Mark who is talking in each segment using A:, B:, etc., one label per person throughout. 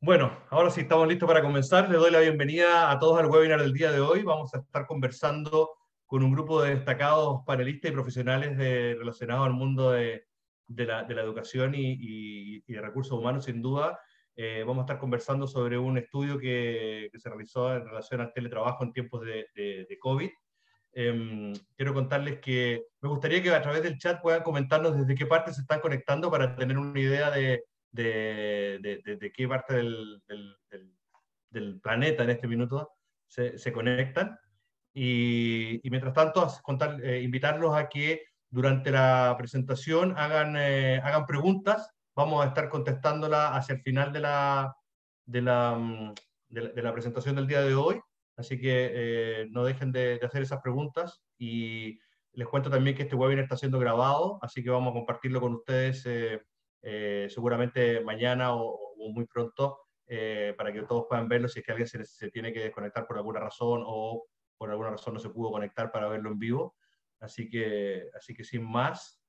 A: Bueno, ahora sí estamos listos para comenzar. Le doy la bienvenida a todos al webinar del día de hoy. Vamos a estar conversando con un grupo de destacados panelistas y profesionales relacionados al mundo de la educación y de recursos humanos, sin duda. Vamos a estar conversando sobre un estudio que se realizó en relación al teletrabajo en tiempos de COVID. Quiero contarles que me gustaría que a través del chat puedan comentarnos desde qué parte se están conectando para tener una idea de qué parte del planeta en este minuto se conectan. Y mientras tanto, invitarlos a que durante la presentación hagan preguntas. Vamos a estar contestándolas hacia el final de la, mm, de la presentación del día de hoy. Así que no dejen de hacer esas preguntas. Y les cuento también que este webinar está siendo grabado, así que vamos a compartirlo con ustedes seguramente mañana o muy pronto, para que todos puedan verlo si es que alguien se tiene que desconectar por alguna razón o por alguna razón no se pudo conectar para verlo en vivo. Así que sin más,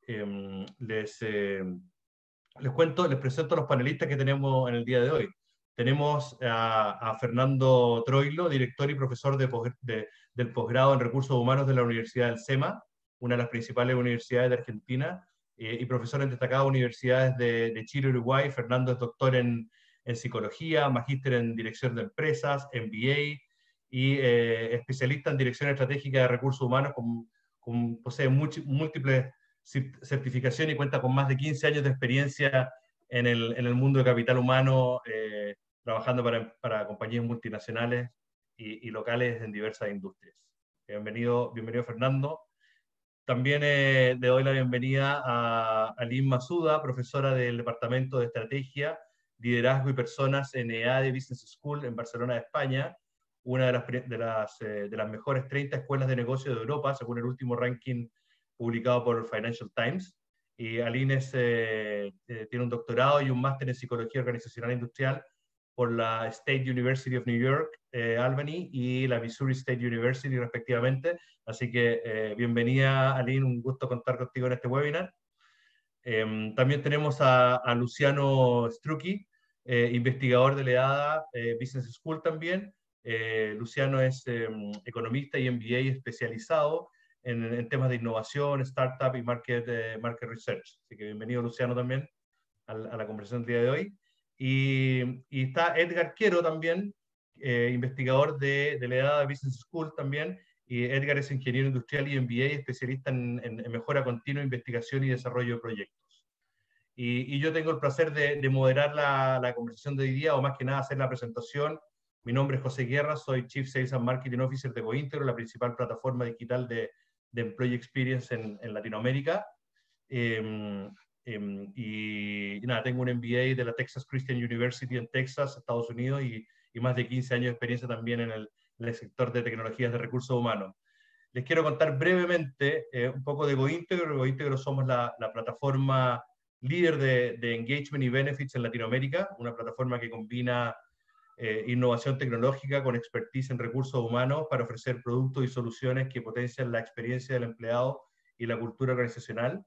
A: eh, les, eh, les presento a los panelistas que tenemos en el día de hoy. Tenemos a Fernando Troilo, director y profesor del posgrado en Recursos Humanos de la Universidad del SEMA, una de las principales universidades de Argentina, y profesor en destacadas universidades de Chile y Uruguay. Fernando es doctor en psicología, magíster en dirección de empresas, MBA, y especialista en dirección estratégica de recursos humanos, posee múltiples certificación y cuenta con más de 15 años de experiencia en el mundo de capital humano, trabajando para compañías multinacionales y locales en diversas industrias. Bienvenido Fernando. También le doy la bienvenida a Lynn Masuda, profesora del Departamento de Estrategia, Liderazgo y Personas en EADE Business School en Barcelona, España, una de las mejores 30 escuelas de negocio de Europa, según el último ranking publicado por el Financial Times. Y Aline tiene un doctorado y un máster en Psicología Organizacional e Industrial por la State University of New York, Albany, y la Missouri State University, respectivamente. Así que bienvenida, Aline, un gusto contar contigo en este webinar. También tenemos a Luciano Strucki, investigador de la EADA Business School también. Luciano es economista y MBA especializado en temas de innovación, startup y market research. Así que bienvenido, Luciano, también a la conversación del día de hoy. Y está Edgar Quiero también, investigador de la EADA Business School también. Y Edgar es ingeniero industrial y MBA, especialista en mejora continua, investigación y desarrollo de proyectos. Y yo tengo el placer de moderar la conversación de hoy día, o más que nada hacer la presentación. Mi nombre es José Guerra, soy Chief Sales and Marketing Officer de GoIntegro, la principal plataforma digital de Employee Experience en Latinoamérica. Y nada, tengo un MBA de la Texas Christian University en Texas, Estados Unidos, y más de 15 años de experiencia también en el sector de tecnologías de recursos humanos. Les quiero contar brevemente un poco de GoIntegro. GoIntegro somos la plataforma líder de engagement y benefits en Latinoamérica, una plataforma que combina innovación tecnológica con expertise en recursos humanos para ofrecer productos y soluciones que potencian la experiencia del empleado y la cultura organizacional.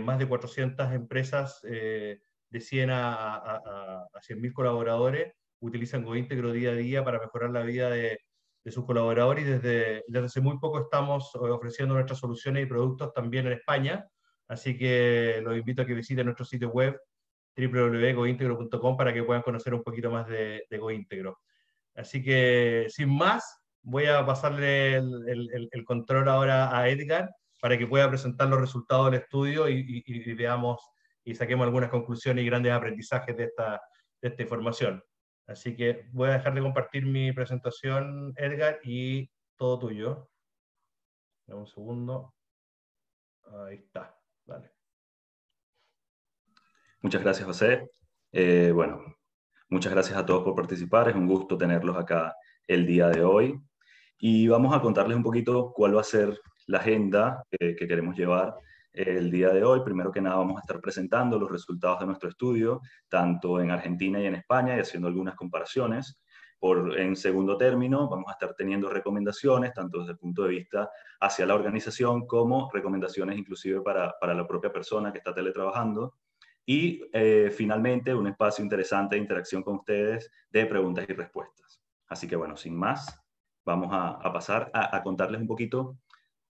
A: Más de 400 empresas, de 100 a 100.000 colaboradores, utilizan GoIntegro día a día para mejorar la vida de sus colaboradores, y desde hace muy poco estamos ofreciendo nuestras soluciones y productos también en España. Así que los invito a que visiten nuestro sitio web www.gointegro.com para que puedan conocer un poquito más de GoIntegro. Así que, sin más, voy a pasarle el control ahora a Edgar para que pueda presentar los resultados del estudio y veamos y saquemos algunas conclusiones y grandes aprendizajes de esta información. Así que voy a dejar de compartir mi presentación, Edgar, y todo tuyo. Dame un segundo. Ahí está. Dale.
B: Muchas gracias, José. Bueno, muchas gracias a todos por participar. Es un gusto tenerlos acá el día de hoy. Y vamos a contarles un poquito cuál va a ser la agenda que queremos llevar el día de hoy. Primero que nada, vamos a estar presentando los resultados de nuestro estudio, tanto en Argentina y en España, y haciendo algunas comparaciones. En segundo término, vamos a estar teniendo recomendaciones, tanto desde el punto de vista hacia la organización, como recomendaciones inclusive para la propia persona que está teletrabajando. Y finalmente un espacio interesante de interacción con ustedes de preguntas y respuestas. Así que bueno, sin más, vamos a pasar a contarles un poquito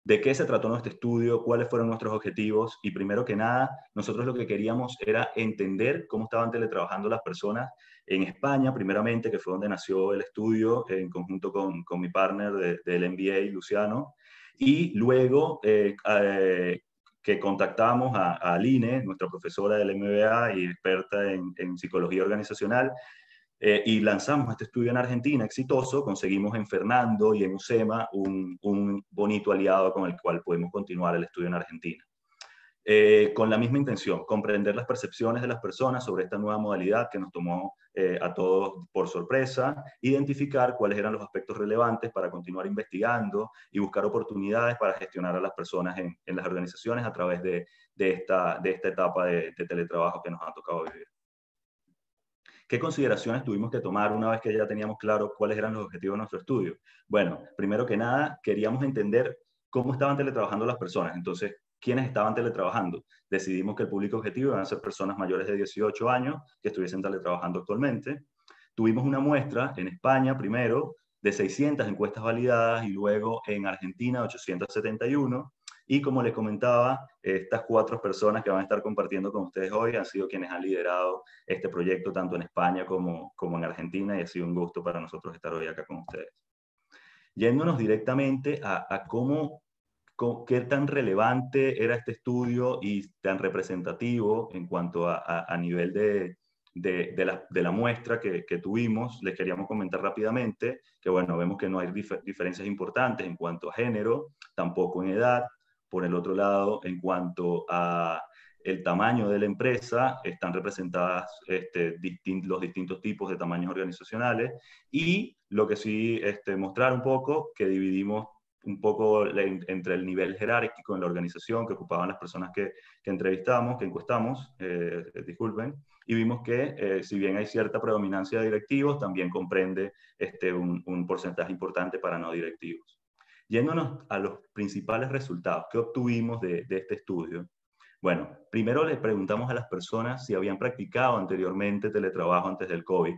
B: de qué se trató nuestro estudio, cuáles fueron nuestros objetivos y primero que nada, nosotros lo que queríamos era entender cómo estaban teletrabajando las personas en España, primeramente, que fue donde nació el estudio en conjunto con mi partner del MBA, Luciano, y luego que contactamos a Aline, nuestra profesora del MBA y experta en psicología organizacional, y lanzamos este estudio en Argentina exitoso, conseguimos en Fernando y en UCEMA un bonito aliado con el cual podemos continuar el estudio en Argentina. Con la misma intención, comprender las percepciones de las personas sobre esta nueva modalidad que nos tomó a todos por sorpresa, identificar cuáles eran los aspectos relevantes para continuar investigando y buscar oportunidades para gestionar a las personas en las organizaciones a través de esta etapa de teletrabajo que nos ha tocado vivir. ¿Qué consideraciones tuvimos que tomar una vez que ya teníamos claro cuáles eran los objetivos de nuestro estudio? Bueno, primero que nada, queríamos entender cómo estaban teletrabajando las personas. Entonces, ¿quiénes estaban teletrabajando? Decidimos que el público objetivo iban a ser personas mayores de 18 años que estuviesen teletrabajando actualmente. Tuvimos una muestra en España primero de 600 encuestas validadas y luego en Argentina 871. Y como les comentaba, estas 4 personas que van a estar compartiendo con ustedes hoy han sido quienes han liderado este proyecto tanto en España como en Argentina y ha sido un gusto para nosotros estar hoy acá con ustedes. Yéndonos directamente a qué tan relevante era este estudio y tan representativo en cuanto a nivel de la muestra que tuvimos, les queríamos comentar rápidamente que, bueno, vemos que no hay diferencias importantes en cuanto a género, tampoco en edad. Por el otro lado, en cuanto a el tamaño de la empresa, están representadas los distintos tipos de tamaños organizacionales y lo que sí mostrar un poco, que dividimos un poco entre el nivel jerárquico en la organización que ocupaban las personas que entrevistamos, que encuestamos, disculpen, y vimos que si bien hay cierta predominancia de directivos, también comprende un porcentaje importante para no directivos. Yéndonos a los principales resultados que obtuvimos de este estudio, bueno, primero le preguntamos a las personas si habían practicado anteriormente teletrabajo antes del COVID.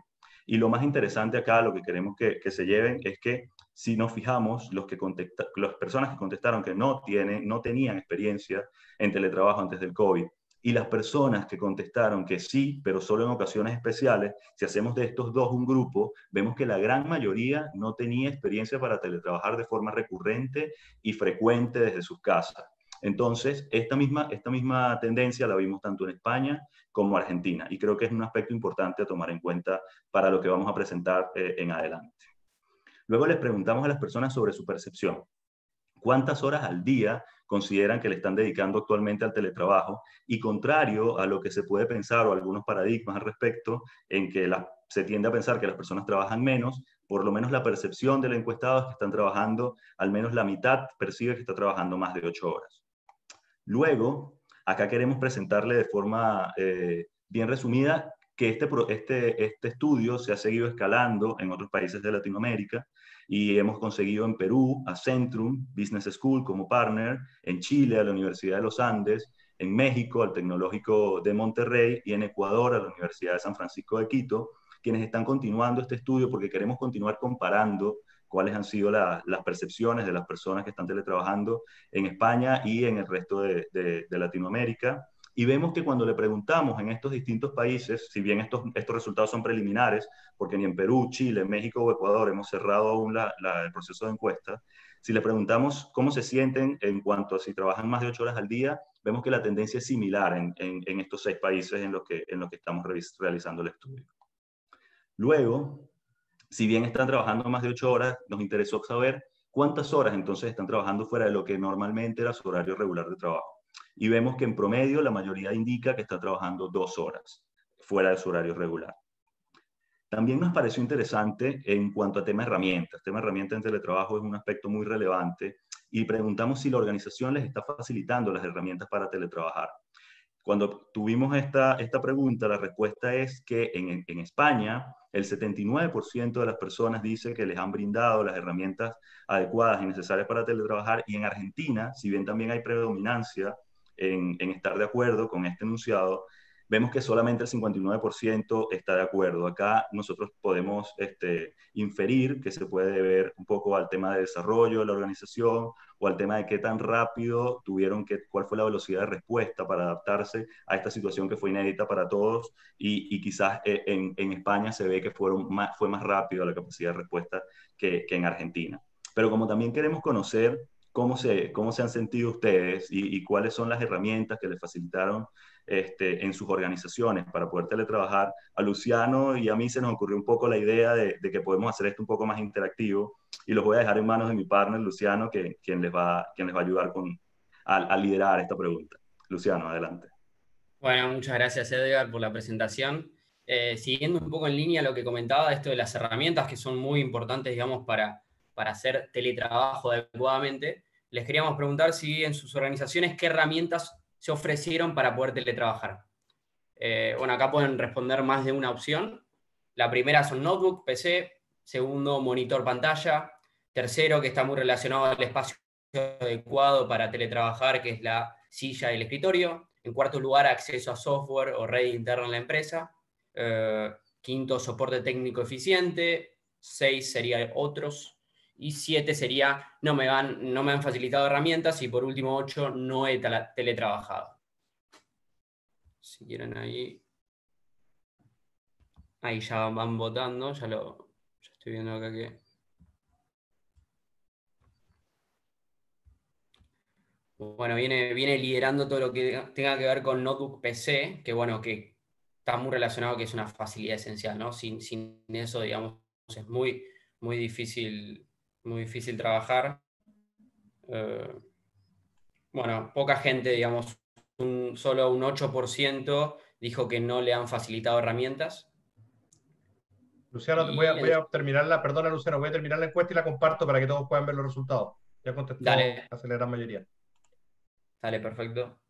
B: Y lo más interesante acá, lo que queremos que se lleven, es que si nos fijamos, las personas que contestaron que no tenían experiencia en teletrabajo antes del COVID, y las personas que contestaron que sí, pero solo en ocasiones especiales, si hacemos de estos dos un grupo, vemos que la gran mayoría no tenía experiencia para teletrabajar de forma recurrente y frecuente desde sus casas. Entonces, esta misma tendencia la vimos tanto en España como en Argentina, y creo que es un aspecto importante a tomar en cuenta para lo que vamos a presentar en adelante. Luego les preguntamos a las personas sobre su percepción. ¿Cuántas horas al día consideran que le están dedicando actualmente al teletrabajo? Y contrario a lo que se puede pensar o algunos paradigmas al respecto, en que se tiende a pensar que las personas trabajan menos, por lo menos la percepción del encuestado es que están trabajando, al menos la mitad percibe que está trabajando más de 8 horas. Luego, acá queremos presentarle de forma bien resumida que este estudio se ha seguido escalando en otros países de Latinoamérica y hemos conseguido en Perú a Centrum Business School como partner, en Chile a la Universidad de los Andes, en México al Tecnológico de Monterrey y en Ecuador a la Universidad de San Francisco de Quito, quienes están continuando este estudio porque queremos continuar comparando cuáles han sido las percepciones de las personas que están teletrabajando en España y en el resto de Latinoamérica. Y vemos que cuando le preguntamos en estos distintos países, si bien estos resultados son preliminares, porque ni en Perú, Chile, México o Ecuador hemos cerrado aún el proceso de encuesta, si le preguntamos cómo se sienten en cuanto a si trabajan más de 8 horas al día, vemos que la tendencia es similar en estos 6 países en los que estamos realizando el estudio. Luego, si bien están trabajando más de 8 horas, nos interesó saber cuántas horas entonces están trabajando fuera de lo que normalmente era su horario regular de trabajo. Y vemos que en promedio la mayoría indica que está trabajando 2 horas fuera de su horario regular. También nos pareció interesante en cuanto a tema herramientas. Tema herramientas en teletrabajo es un aspecto muy relevante y preguntamos si la organización les está facilitando las herramientas para teletrabajar. Cuando tuvimos esta pregunta, la respuesta es que en España el 79% de las personas dice que les han brindado las herramientas adecuadas y necesarias para teletrabajar, y en Argentina, si bien también hay predominancia en estar de acuerdo con este enunciado, vemos que solamente el 59% está de acuerdo. Acá nosotros podemos inferir que se puede deber un poco al tema de desarrollo de la organización o al tema de qué tan rápido cuál fue la velocidad de respuesta para adaptarse a esta situación que fue inédita para todos y quizás en España se ve que fue más rápido la capacidad de respuesta que en Argentina. Pero como también queremos conocer cómo se han sentido ustedes y cuáles son las herramientas que les facilitaron en sus organizaciones para poder teletrabajar, a Luciano y a mí se nos ocurrió un poco la idea de que podemos hacer esto un poco más interactivo y los voy a dejar en manos de mi partner, Luciano, quien les va a ayudar a liderar esta pregunta. Luciano, adelante.
C: Bueno, muchas gracias Edgar por la presentación. Siguiendo un poco en línea lo que comentaba, esto de las herramientas que son muy importantes, digamos, para hacer teletrabajo adecuadamente, les queríamos preguntar si en sus organizaciones qué herramientas se ofrecieron para poder teletrabajar. Bueno, acá pueden responder más de una opción. La primera son notebook, PC, segundo, monitor pantalla, tercero, que está muy relacionado al espacio adecuado para teletrabajar, que es la silla y el escritorio. En cuarto lugar, acceso a software o red interna en la empresa. Quinto, soporte técnico eficiente. 6 sería otros. Y 7 sería no me han facilitado herramientas. Y por último, 8, no he teletrabajado. Si quieren ahí ya van votando. Ya estoy viendo acá que... Bueno, viene liderando todo lo que tenga que ver con notebook PC, que bueno, que está muy relacionado, que es una facilidad esencial, ¿no? Sin eso, digamos, es muy difícil trabajar. Bueno, poca gente, digamos, solo un 8% dijo que no le han facilitado herramientas.
A: Luciano, voy a terminar perdona Luciano, voy a terminar la encuesta y la comparto para que todos puedan ver los resultados. Ya contestó
C: Dale.
A: casi la gran mayoría.
C: Dale, perfecto.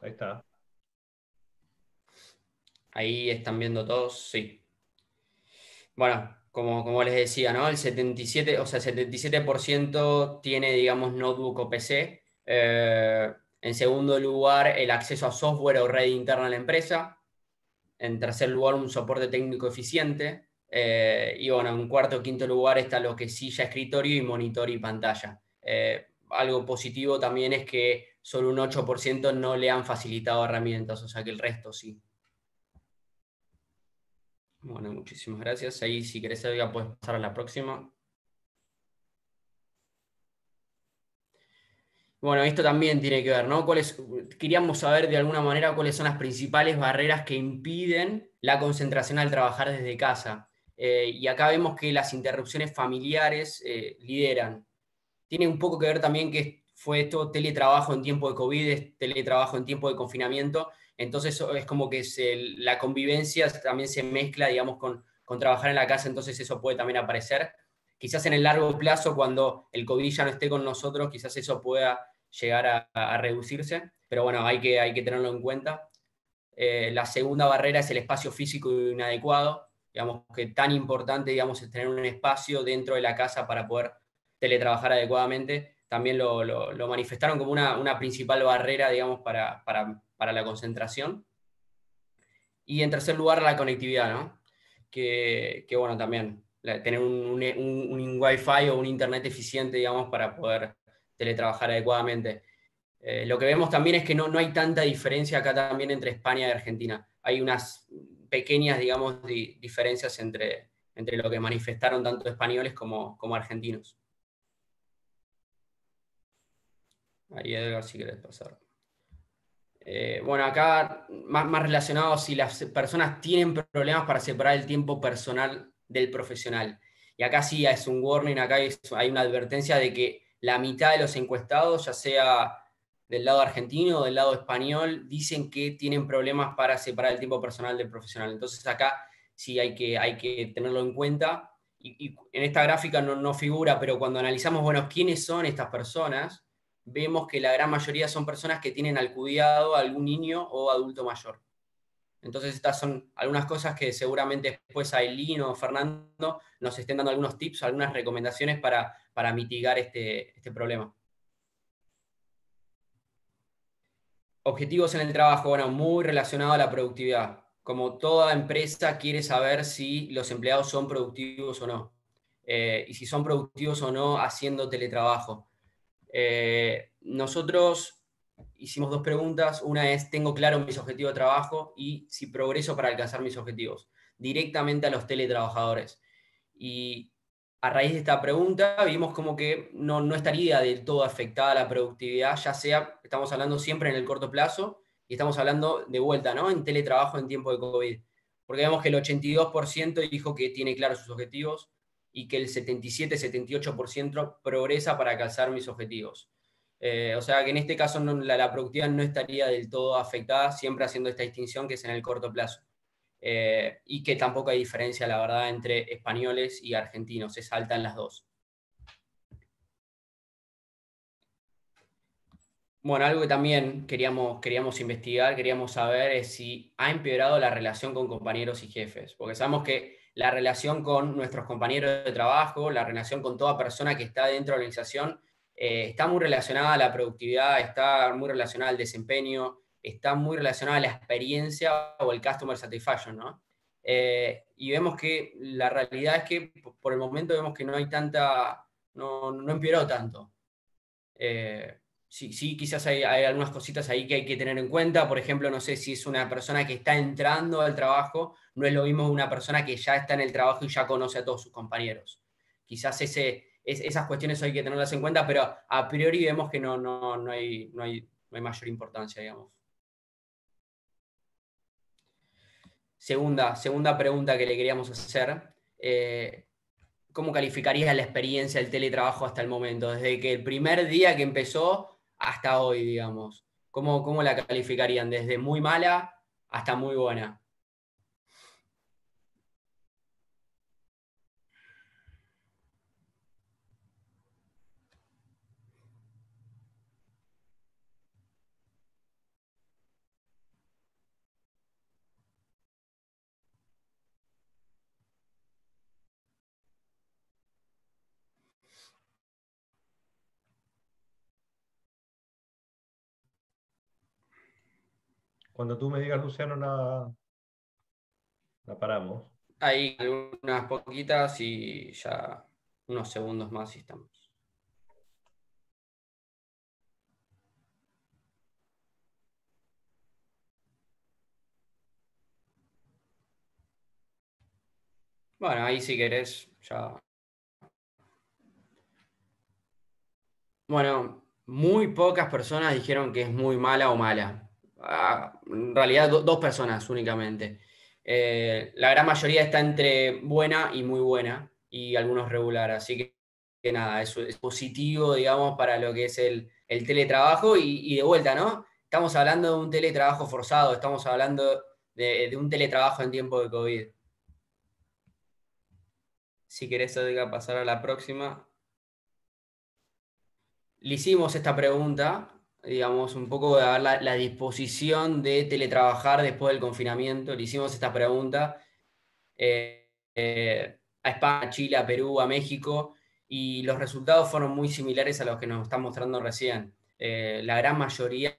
A: Ahí está.
C: Ahí están viendo todos, sí. Bueno, como les decía, ¿no? El 77% tiene, digamos, notebook o PC. En segundo lugar, el acceso a software o red interna en la empresa. En tercer lugar, un soporte técnico eficiente. Y bueno, en cuarto o quinto lugar está lo que es silla, escritorio y monitor y pantalla. Algo positivo también es que solo un 8% no le han facilitado herramientas, o sea que el resto sí. Bueno, muchísimas gracias. Ahí, si querés, ya puedes pasar a la próxima. Bueno, esto también tiene que ver, ¿no? Queríamos saber de alguna manera cuáles son las principales barreras que impiden la concentración al trabajar desde casa. Y acá vemos que las interrupciones familiares lideran. Tiene un poco que ver también que fue esto teletrabajo en tiempo de COVID, es teletrabajo en tiempo de confinamiento. Entonces es como que la convivencia también se mezcla, digamos, con trabajar en la casa, entonces eso puede también aparecer. Quizás en el largo plazo, cuando el COVID ya no esté con nosotros, quizás eso pueda llegar a reducirse, pero bueno, hay que tenerlo en cuenta. La segunda barrera es el espacio físico inadecuado, digamos que tan importante, digamos, es tener un espacio dentro de la casa para poder teletrabajar adecuadamente. También lo manifestaron como una principal barrera, digamos, para la concentración. Y en tercer lugar, la conectividad, ¿no? Que bueno, también tener un Wi-Fi o un internet eficiente, digamos, para poder teletrabajar adecuadamente. Lo que vemos también es que no hay tanta diferencia acá también entre España y Argentina. Hay unas pequeñas, digamos, diferencias entre lo que manifestaron tanto españoles como argentinos. Ahí, Edgar, si querés pasar. Bueno, acá más relacionado si las personas tienen problemas para separar el tiempo personal del profesional. Y acá sí es un warning, acá hay una advertencia de que la mitad de los encuestados, ya sea del lado argentino o del lado español, dicen que tienen problemas para separar el tiempo personal del profesional. Entonces acá sí hay que tenerlo en cuenta. Y en esta gráfica no figura, pero cuando analizamos, bueno, quiénes son estas personas, vemos que la gran mayoría son personas que tienen al cuidado a algún niño o adulto mayor. Entonces estas son algunas cosas que seguramente después Aileen o Fernando nos estén dando algunos tips, algunas recomendaciones para mitigar este problema. Objetivos en el trabajo, bueno, muy relacionado a la productividad. Como toda empresa quiere saber si los empleados son productivos o no. Y si son productivos o no haciendo teletrabajo. Nosotros hicimos dos preguntas. Una es, ¿tengo claro mis objetivos de trabajo? Y si progreso para alcanzar mis objetivos. Directamente a los teletrabajadores. Y a raíz de esta pregunta vimos como que no estaría del todo afectada la productividad, ya sea, estamos hablando siempre en el corto plazo, y estamos hablando de vuelta, ¿no? En teletrabajo en tiempo de COVID. Porque vemos que el 82% dijo que tiene claros sus objetivos y que el 77-78% progresa para alcanzar mis objetivos. O sea que en este caso la productividad no estaría del todo afectada, siempre haciendo esta distinción que es en el corto plazo. Y que tampoco hay diferencia, la verdad, entre españoles y argentinos, se saltan las dos. Bueno, algo que también queríamos investigar, queríamos saber es si ha empeorado la relación con compañeros y jefes, porque sabemos que la relación con nuestros compañeros de trabajo, la relación con toda persona que está dentro de la organización, está muy relacionada a la productividad, está muy relacionada al desempeño, está muy relacionada a la experiencia o el customer satisfaction, ¿no? Y vemos que la realidad es que por el momento vemos que no hay tanta, no empeoró tanto. Sí, quizás hay algunas cositas ahí que hay que tener en cuenta. Por ejemplo, no sé si es una persona que está entrando al trabajo, no es lo mismo una persona que ya está en el trabajo y ya conoce a todos sus compañeros. Quizás esas cuestiones hay que tenerlas en cuenta, pero a priori vemos que no hay mayor importancia, digamos. Segunda pregunta que le queríamos hacer. ¿Cómo calificarías la experiencia del teletrabajo hasta el momento? Desde que el primer día que empezó hasta hoy, digamos. ¿Cómo la calificarían? Desde muy mala hasta muy buena.
A: Cuando tú me digas, Luciano, la paramos.
C: Hay unas poquitas y ya unos segundos más y estamos. Bueno, ahí si querés ya. Bueno, muy pocas personas dijeron que es muy mala o mala. En realidad, dos personas únicamente. La gran mayoría está entre buena y muy buena, y algunos regular. Así que nada, eso es positivo, digamos, para lo que es el teletrabajo. Y de vuelta, ¿no? Estamos hablando de un teletrabajo forzado, estamos hablando de un teletrabajo en tiempo de COVID. Si querés, Edgar, pasar a la próxima. Le hicimos esta pregunta, digamos, un poco de ver la disposición de teletrabajar después del confinamiento. Le hicimos esta pregunta a España, a Chile, a Perú, a México, y los resultados fueron muy similares a los que nos están mostrando recién. La gran mayoría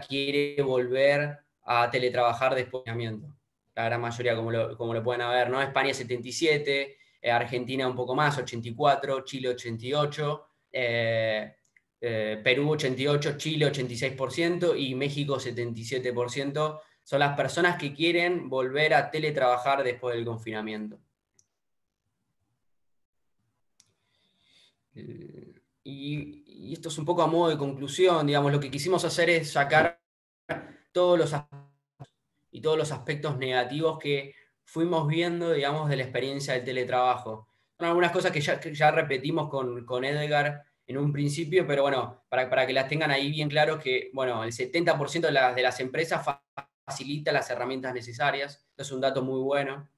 C: quiere volver a teletrabajar después del confinamiento. La gran mayoría, como lo pueden ver, ¿no? España 77, Argentina un poco más, 84, Chile 88. Perú 88, Chile 86% y México 77%, son las personas que quieren volver a teletrabajar después del confinamiento. Y esto es un poco a modo de conclusión, digamos, lo que quisimos hacer es sacar todos los aspectos negativos que fuimos viendo, digamos, de la experiencia del teletrabajo. Son algunas cosas que ya repetimos con Edgar en un principio, pero bueno, para que las tengan ahí bien claro que, bueno, el 70% de las empresas facilita las herramientas necesarias. Esto es un dato muy bueno.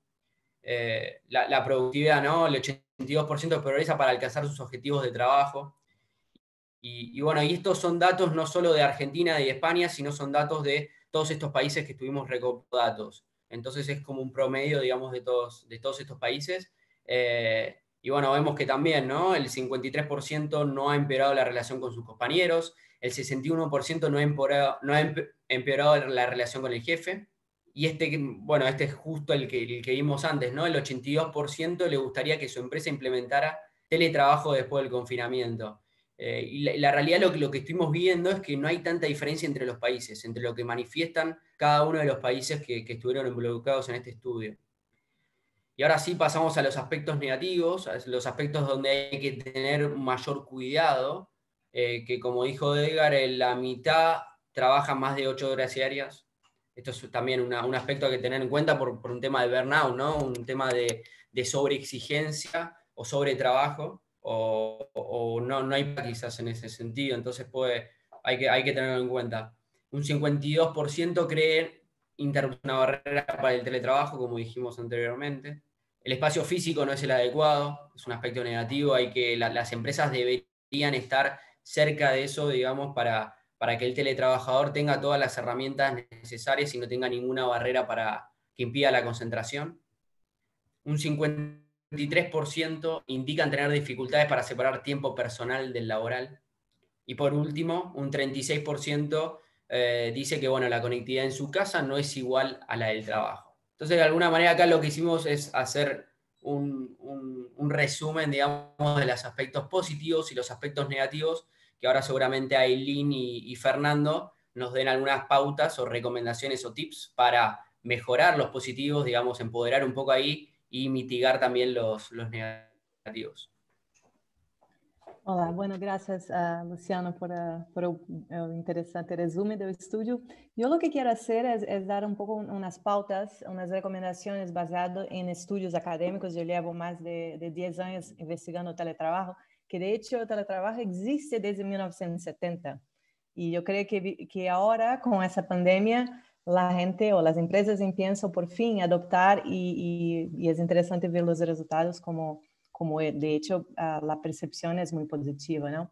C: La productividad, ¿no? El 82% progresa para alcanzar sus objetivos de trabajo. Y bueno, y estos son datos no solo de Argentina y de España, sino son datos de todos estos países que estuvimos recopilando datos. Entonces es como un promedio, digamos, de todos estos países. Y bueno, vemos que también, ¿no? El 53% no ha empeorado la relación con sus compañeros, el 61% no ha empeorado la relación con el jefe. Y este es justo el que vimos antes, ¿no? El 82% le gustaría que su empresa implementara teletrabajo después del confinamiento. Y la realidad lo que estuvimos viendo es que no hay tanta diferencia entre los países, entre lo que manifiestan cada uno de los países que estuvieron involucrados en este estudio. Y ahora sí pasamos a los aspectos negativos, a los aspectos donde hay que tener mayor cuidado, que como dijo Edgar, la mitad trabaja más de 8 horas diarias. Esto es también un aspecto a que tener en cuenta por un tema de burnout, ¿no? Un tema de sobreexigencia o sobretrabajo, o no hay quizás en ese sentido, entonces hay que tenerlo en cuenta. Un 52% cree interrumpir una barrera para el teletrabajo, como dijimos anteriormente. El espacio físico no es el adecuado, es un aspecto negativo, las empresas deberían estar cerca de eso, digamos, para que el teletrabajador tenga todas las herramientas necesarias y no tenga ninguna barrera que impida la concentración. Un 53% indican tener dificultades para separar tiempo personal del laboral. Y por último, un 36% dice que la conectividad en su casa no es igual a la del trabajo. Entonces, de alguna manera acá lo que hicimos es hacer un resumen, digamos, de los aspectos positivos y los aspectos negativos, que ahora seguramente Aileen y Fernando nos den algunas pautas o recomendaciones o tips para mejorar los positivos, digamos, empoderar un poco ahí y mitigar también los negativos.
D: Olá, bueno, graças a Luciano por o interessante resumo do estúdio. Eu o que quero fazer é dar pouco umas pautas, umas recomendações baseadas em estudos acadêmicos. Eu levo mais de 10 anos investigando o teletrabalho, que de hecho o teletrabalho existe desde 1970. E eu creio que agora, com essa pandemia, a gente ou as empresas empiezam por fim a adoptar e é interessante ver os resultados como de hecho la percepción es muy positiva, ¿no?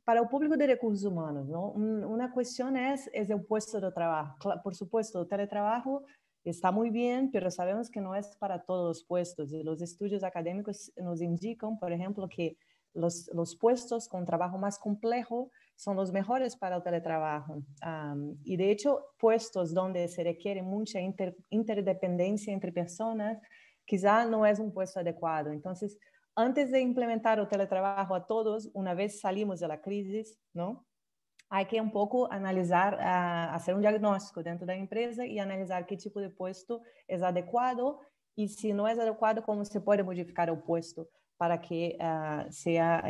D: Para el público de recursos humanos, ¿no? Una cuestión es el puesto de trabajo. Por supuesto, el teletrabajo está muy bien, pero sabemos que no es para todos los puestos. Y los estudios académicos nos indican, por ejemplo, que los puestos con trabajo más complejo son los mejores para el teletrabajo. Y de hecho, puestos donde se requiere mucha interdependencia entre personas, quizá no es un puesto adecuado. Entonces, antes de implementar el teletrabajo a todos, una vez salimos de la crisis, ¿no? Hay que un poco analizar, hacer un diagnóstico dentro de la empresa y analizar qué tipo de puesto es adecuado y si no es adecuado, cómo se puede modificar el puesto para que sea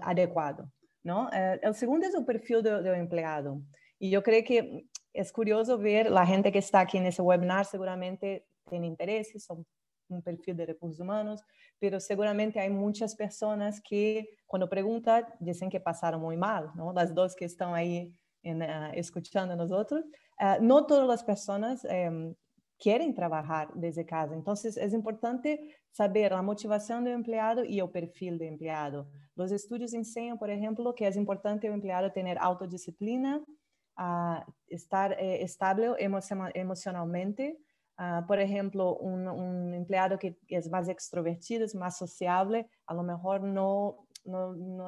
D: adecuado, ¿no? El segundo es el perfil del empleado. Y yo creo que es curioso ver la gente que está aquí en ese webinar, seguramente tiene intereses, son un perfil de recursos humanos, pero seguramente hay muchas personas que cuando preguntan dicen que pasaron muy mal, ¿no? Las dos que están ahí escuchando a nosotros. No todas las personas quieren trabajar desde casa, entonces es importante saber la motivación del empleado y el perfil del empleado. Los estudios enseñan, por ejemplo, que es importante el empleado tener autodisciplina, estar estable emocionalmente. Por ejemplo, un empleado que es más extrovertido, es más sociable, a lo mejor no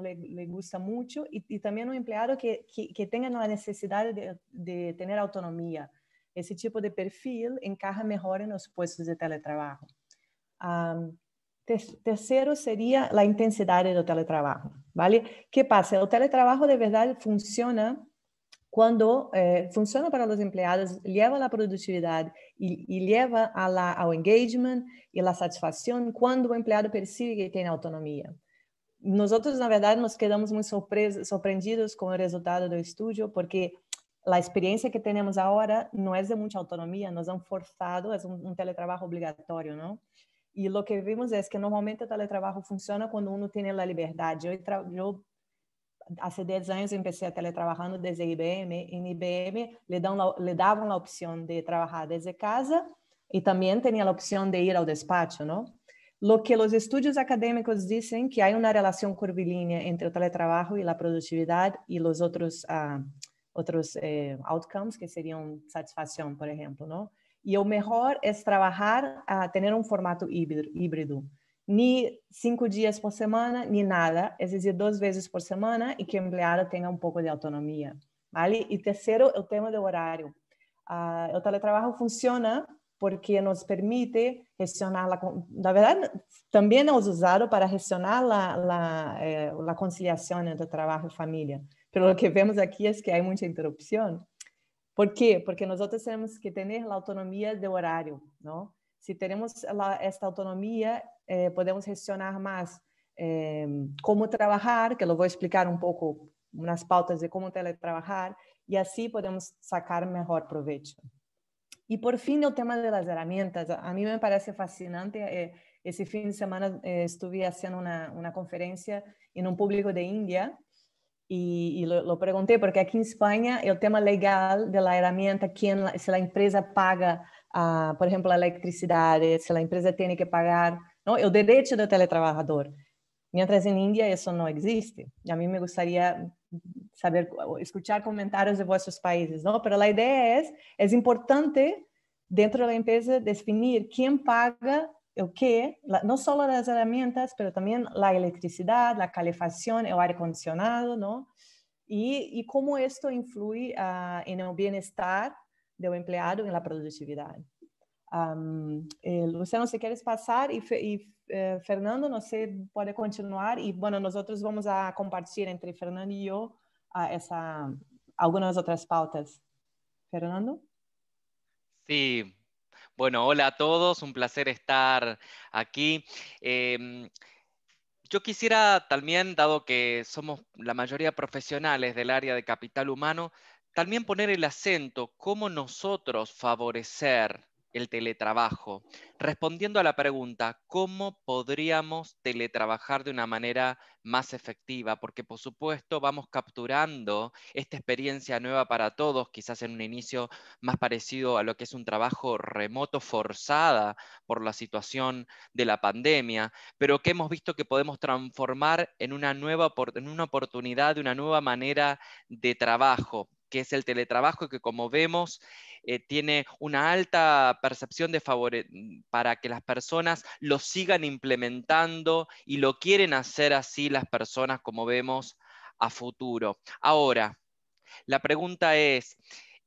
D: le gusta mucho, y también un empleado que tenga la necesidad de tener autonomía. Ese tipo de perfil encaja mejor en los puestos de teletrabajo. Tercero sería la intensidad del teletrabajo, ¿vale? ¿Qué pasa? El teletrabajo de verdad funciona cuando funciona para los empleados, lleva a la productividad y lleva al engagement y la satisfacción cuando el empleado percibe que tiene autonomía. Nosotros, na verdade, nos quedamos muito surpreendidos com o resultado do estudo, porque a experiência que temos agora não é de muita autonomia, nos han forçado, é teletrabalho obrigatório, não? E o que vimos é que normalmente o teletrabalho funciona quando uno tem a liberdade. Eu há 10 anos empecé teletrabajando desde IBM. En IBM le daban la opción de trabajar desde casa y también tenía la opción de ir al despacho, ¿no? Lo que los estudios académicos dicen que hay una relación curvilínea entre el teletrabajo y la productividad y los otros outcomes que serían satisfacción, por ejemplo, ¿no? Y lo mejor es trabajar, tener un formato híbrido. ni 5 días por semana, ni nada, es decir, 2 veces por semana y que el empleado tenga un poco de autonomía, ¿vale? Y tercero, el tema de horario. El teletrabajo funciona porque nos permite gestionar, la verdad, también hemos usado para gestionar la conciliación entre trabajo y familia, pero lo que vemos aquí es que hay mucha interrupción. ¿Por qué? Porque nosotros tenemos que tener la autonomía de horario, ¿no? Si tenemos esta autonomía, podemos gestionar más cómo trabajar, que lo voy a explicar un poco, unas pautas de cómo teletrabajar, y así podemos sacar mejor provecho. Y por fin el tema de las herramientas. A mí me parece fascinante. Ese fin de semana estuve haciendo una conferencia en un público de India y lo pregunté porque aquí en España el tema legal de la herramienta, si la empresa paga, por ejemplo, la electricidad, si la empresa tiene que pagar, ¿no?, el derecho del teletrabajador. Mientras en India eso no existe. Y a mí me gustaría saber, escuchar comentarios de vuestros países, ¿no? Pero la idea es importante dentro de la empresa definir quién paga el qué, no solo las herramientas, pero también la electricidad, la calefacción, el aire acondicionado, ¿no? Y cómo esto influye en el bienestar del empleado, en la productividad. Luciano, si quieres pasar, y Fernando, no sé, puede continuar. Y bueno, nosotros vamos a compartir entre Fernando y yo algunas otras pautas. Fernando.
E: Sí, bueno, hola a todos, un placer estar aquí. Yo quisiera también, dado que somos la mayoría profesionales del área de capital humano, también poner el acento cómo nosotros favorecer el teletrabajo, respondiendo a la pregunta, ¿cómo podríamos teletrabajar de una manera más efectiva? Porque por supuesto vamos capturando esta experiencia nueva para todos, quizás en un inicio más parecido a lo que es un trabajo remoto forzada por la situación de la pandemia, pero que hemos visto que podemos transformar en una oportunidad de una nueva manera de trabajo, que es el teletrabajo, que como vemos tiene una alta percepción para que las personas lo sigan implementando y lo quieren hacer así las personas, como vemos, a futuro. Ahora, la pregunta es,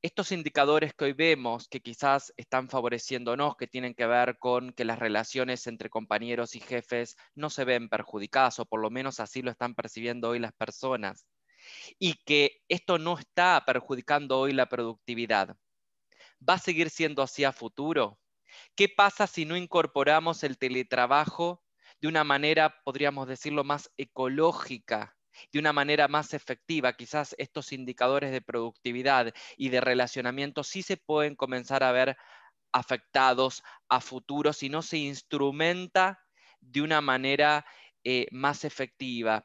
E: estos indicadores que hoy vemos, que quizás están favoreciéndonos, que tienen que ver con que las relaciones entre compañeros y jefes no se ven perjudicadas, o por lo menos así lo están percibiendo hoy las personas, y que esto no está perjudicando hoy la productividad, ¿va a seguir siendo así a futuro? ¿Qué pasa si no incorporamos el teletrabajo de una manera, podríamos decirlo, más ecológica, de una manera más efectiva? Quizás estos indicadores de productividad y de relacionamiento sí se pueden comenzar a ver afectados a futuro si no se instrumenta de una manera más efectiva.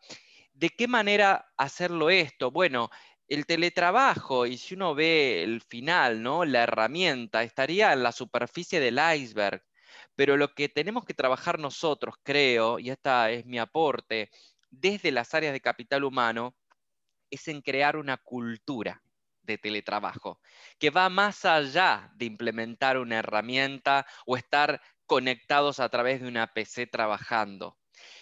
E: ¿De qué manera hacerlo esto? Bueno, el teletrabajo, y si uno ve el final, ¿no?, la herramienta estaría en la superficie del iceberg, pero lo que tenemos que trabajar nosotros, creo, y este es mi aporte, desde las áreas de capital humano, es en crear una cultura de teletrabajo, que va más allá de implementar una herramienta o estar conectados a través de una PC trabajando.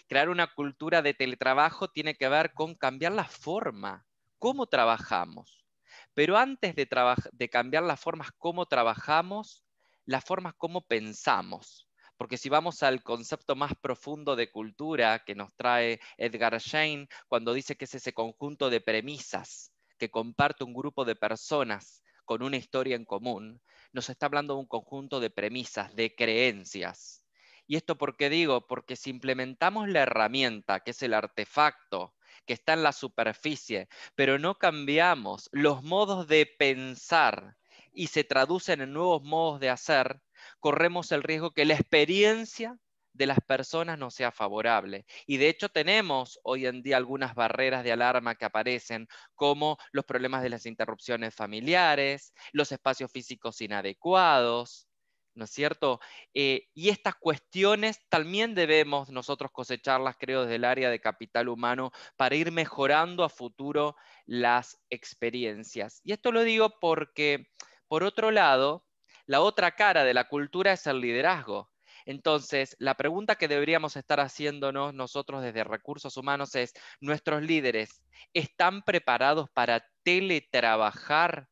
E: Crear una cultura de teletrabajo tiene que ver con cambiar la forma, cómo trabajamos. Pero antes de cambiar las formas cómo trabajamos, las formas cómo pensamos. Porque si vamos al concepto más profundo de cultura que nos trae Edgar Schein, cuando dice que es ese conjunto de premisas que comparte un grupo de personas con una historia en común, nos está hablando de un conjunto de premisas, de creencias. ¿Y esto por qué digo? Porque si implementamos la herramienta, que es el artefacto, que está en la superficie, pero no cambiamos los modos de pensar y se traducen en nuevos modos de hacer, corremos el riesgo que la experiencia de las personas no sea favorable. Y de hecho tenemos hoy en día algunas barreras de alarma que aparecen, como los problemas de las interrupciones familiares, los espacios físicos inadecuados, ¿no es cierto? Y estas cuestiones también debemos nosotros cosecharlas, creo, desde el área de capital humano para ir mejorando a futuro las experiencias. Y esto lo digo porque, por otro lado, la otra cara de la cultura es el liderazgo. Entonces, la pregunta que deberíamos estar haciéndonos nosotros desde recursos humanos es, ¿nuestros líderes están preparados para teletrabajar,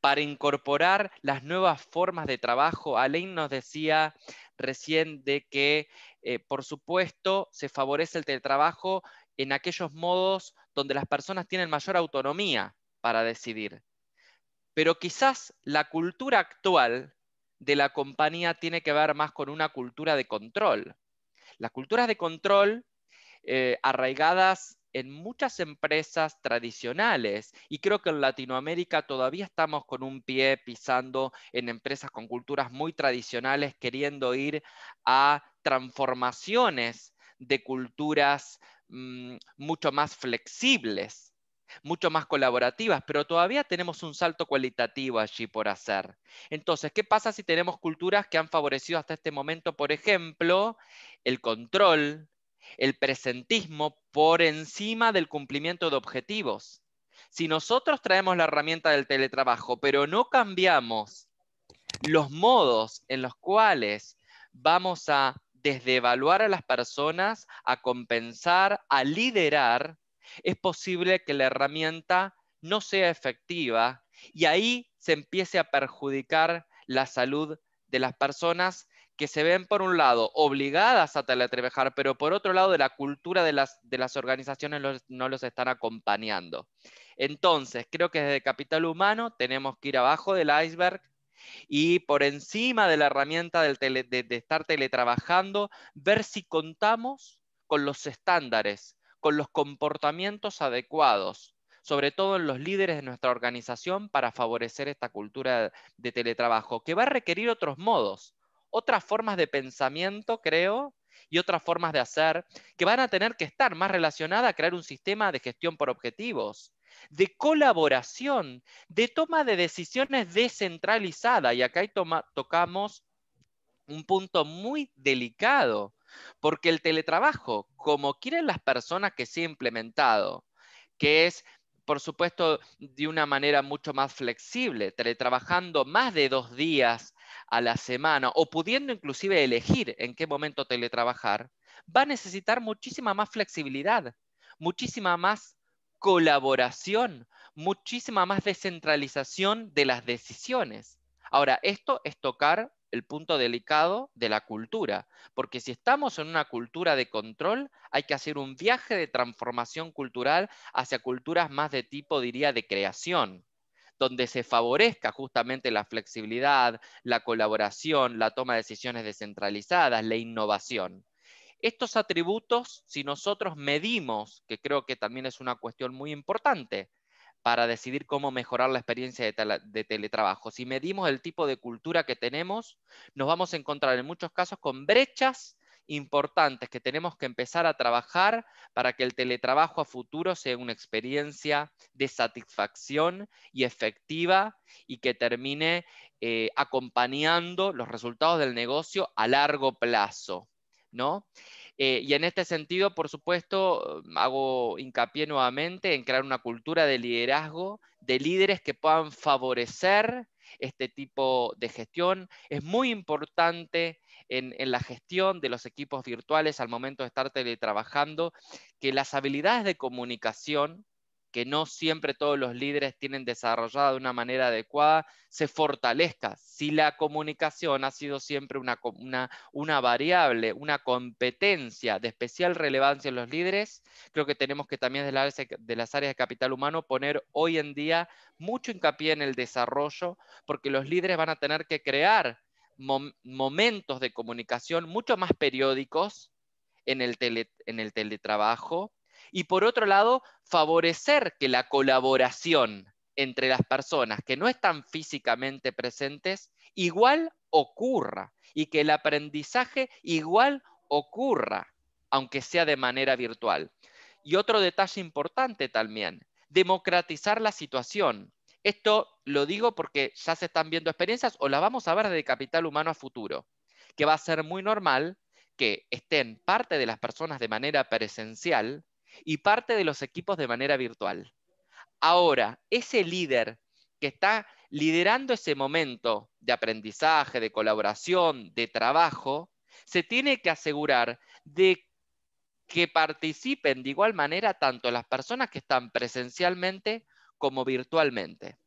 E: para incorporar las nuevas formas de trabajo? Alain nos decía recién de que, por supuesto, se favorece el teletrabajo en aquellos modos donde las personas tienen mayor autonomía para decidir. Pero quizás la cultura actual de la compañía tiene que ver más con una cultura de control. Las culturas de control arraigadas en muchas empresas tradicionales, y creo que en Latinoamérica todavía estamos con un pie pisando en empresas con culturas muy tradicionales, queriendo ir a transformaciones de culturas mucho más flexibles, mucho más colaborativas, pero todavía tenemos un salto cualitativo allí por hacer. Entonces, ¿qué pasa si tenemos culturas que han favorecido hasta este momento, por ejemplo, el control, el presentismo por encima del cumplimiento de objetivos? Si nosotros traemos la herramienta del teletrabajo, pero no cambiamos los modos en los cuales vamos a desdevaluar a las personas, a compensar, a liderar, es posible que la herramienta no sea efectiva y ahí se empiece a perjudicar la salud de las personas que se ven, por un lado, obligadas a teletrabajar, pero por otro lado, de la cultura de las organizaciones no los están acompañando. Entonces, creo que desde Capital Humano tenemos que ir abajo del iceberg y por encima de la herramienta de estar teletrabajando, ver si contamos con los estándares, con los comportamientos adecuados, sobre todo en los líderes de nuestra organización, para favorecer esta cultura de teletrabajo, que va a requerir otros modos, otras formas de pensamiento, creo, y otras formas de hacer, que van a tener que estar más relacionadas a crear un sistema de gestión por objetivos, de colaboración, de toma de decisiones descentralizada. Y acá tocamos un punto muy delicado, porque el teletrabajo, como quieren las personas que se ha implementado, que es, por supuesto, de una manera mucho más flexible, teletrabajando más de 2 días a la semana, o pudiendo inclusive elegir en qué momento teletrabajar, va a necesitar muchísima más flexibilidad, muchísima más colaboración, muchísima más descentralización de las decisiones. Ahora, esto es tocar el punto delicado de la cultura, porque si estamos en una cultura de control, hay que hacer un viaje de transformación cultural hacia culturas más de tipo, diría, de creación, donde se favorezca justamente la flexibilidad, la colaboración, la toma de decisiones descentralizadas, la innovación. Estos atributos, si nosotros medimos, que creo que también es una cuestión muy importante para decidir cómo mejorar la experiencia de teletrabajo, si medimos el tipo de cultura que tenemos, nos vamos a encontrar en muchos casos con brechas importantes que tenemos que empezar a trabajar para que el teletrabajo a futuro sea una experiencia de satisfacción y efectiva, y que termine acompañando los resultados del negocio a largo plazo, ¿no? Y en este sentido, por supuesto, hago hincapié nuevamente en crear una cultura de liderazgo, de líderes que puedan favorecer este tipo de gestión. Es muy importante en la gestión de los equipos virtuales al momento de estar teletrabajando, que las habilidades de comunicación, que no siempre todos los líderes tienen desarrollada de una manera adecuada, se fortalezca. Si la comunicación ha sido siempre una variable, una competencia de especial relevancia en los líderes, creo que tenemos que también de las áreas de capital humano poner hoy en día mucho hincapié en el desarrollo, porque los líderes van a tener que crear momentos de comunicación mucho más periódicos en el teletrabajo, y por otro lado, favorecer que la colaboración entre las personas que no están físicamente presentes igual ocurra, y que el aprendizaje igual ocurra, aunque sea de manera virtual. Y otro detalle importante también, democratizar la situación. Esto lo digo porque ya se están viendo experiencias, o las vamos a ver desde Capital Humano a futuro, que va a ser muy normal que estén parte de las personas de manera presencial y parte de los equipos de manera virtual. Ahora, ese líder que está liderando ese momento de aprendizaje, de colaboración, de trabajo, se tiene que asegurar de que participen de igual manera tanto las personas que están presencialmente como virtualmente.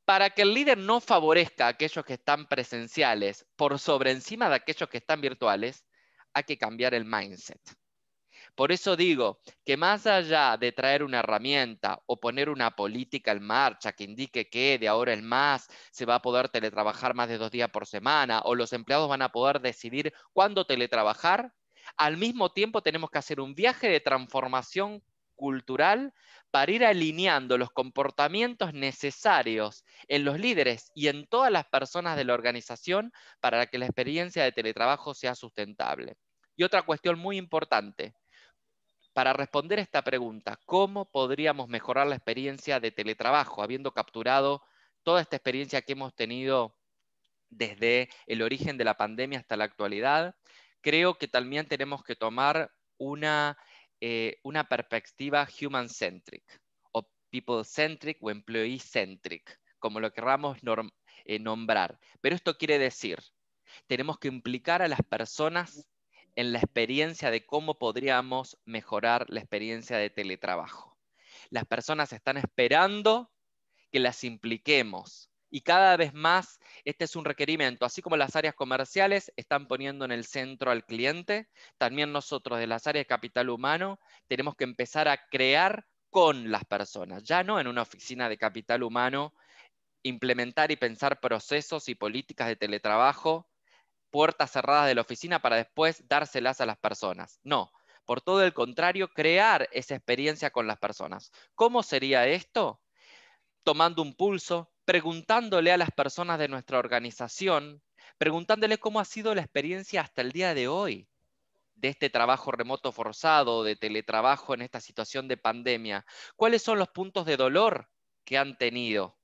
E: Para que el líder no favorezca a aquellos que están presenciales por sobre encima de aquellos que están virtuales, hay que cambiar el mindset. Por eso digo que más allá de traer una herramienta o poner una política en marcha que indique que de ahora en más se va a poder teletrabajar más de 2 días por semana o los empleados van a poder decidir cuándo teletrabajar, al mismo tiempo tenemos que hacer un viaje de transformación cultural para ir alineando los comportamientos necesarios en los líderes y en todas las personas de la organización para que la experiencia de teletrabajo sea sustentable. Y otra cuestión muy importante, para responder esta pregunta, ¿cómo podríamos mejorar la experiencia de teletrabajo, habiendo capturado toda esta experiencia que hemos tenido desde el origen de la pandemia hasta la actualidad? Creo que también tenemos que tomar una perspectiva human-centric, o people-centric o employee-centric, como lo queramos nombrar. Pero esto quiere decir, tenemos que implicar a las personas en la experiencia de cómo podríamos mejorar la experiencia de teletrabajo. Las personas están esperando que las impliquemos y cada vez más este es un requerimiento. Así como las áreas comerciales están poniendo en el centro al cliente, también nosotros de las áreas de capital humano tenemos que empezar a crear con las personas, ya no en una oficina de capital humano, implementar y pensar procesos y políticas de teletrabajo puertas cerradas de la oficina para después dárselas a las personas. No, por todo el contrario, crear esa experiencia con las personas. ¿Cómo sería esto? Tomando un pulso, preguntándole a las personas de nuestra organización, preguntándole cómo ha sido la experiencia hasta el día de hoy de este trabajo remoto forzado, de teletrabajo en esta situación de pandemia. ¿Cuáles son los puntos de dolor que han tenido?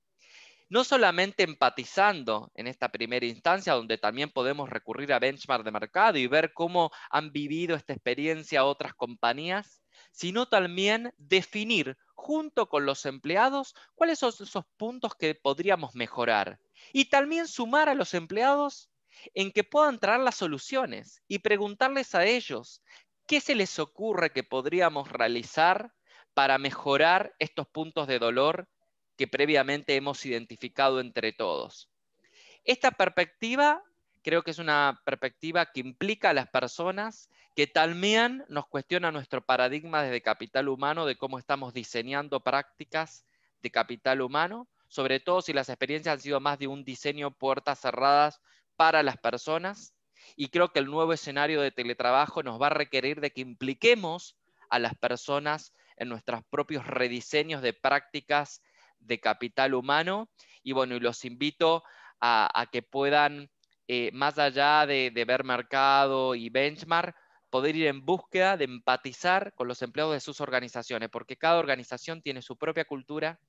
E: No solamente empatizando en esta primera instancia, donde también podemos recurrir a benchmark de mercado y ver cómo han vivido esta experiencia otras compañías, sino también definir junto con los empleados cuáles son esos puntos que podríamos mejorar. Y también sumar a los empleados en que puedan traer las soluciones y preguntarles a ellos qué se les ocurre que podríamos realizar para mejorar estos puntos de dolor que previamente hemos identificado entre todos. Esta perspectiva creo que es una perspectiva que implica a las personas, que también nos cuestiona nuestro paradigma desde capital humano, de cómo estamos diseñando prácticas de capital humano, sobre todo si las experiencias han sido más de un diseño puertas cerradas para las personas. Y creo que el nuevo escenario de teletrabajo nos va a requerir de que impliquemos a las personas en nuestros propios rediseños de prácticas de capital humano. Y bueno, y los invito a que puedan, más allá de ver mercado y benchmark, poder ir en búsqueda de empatizar con los empleados de sus organizaciones, porque cada organización tiene su propia cultura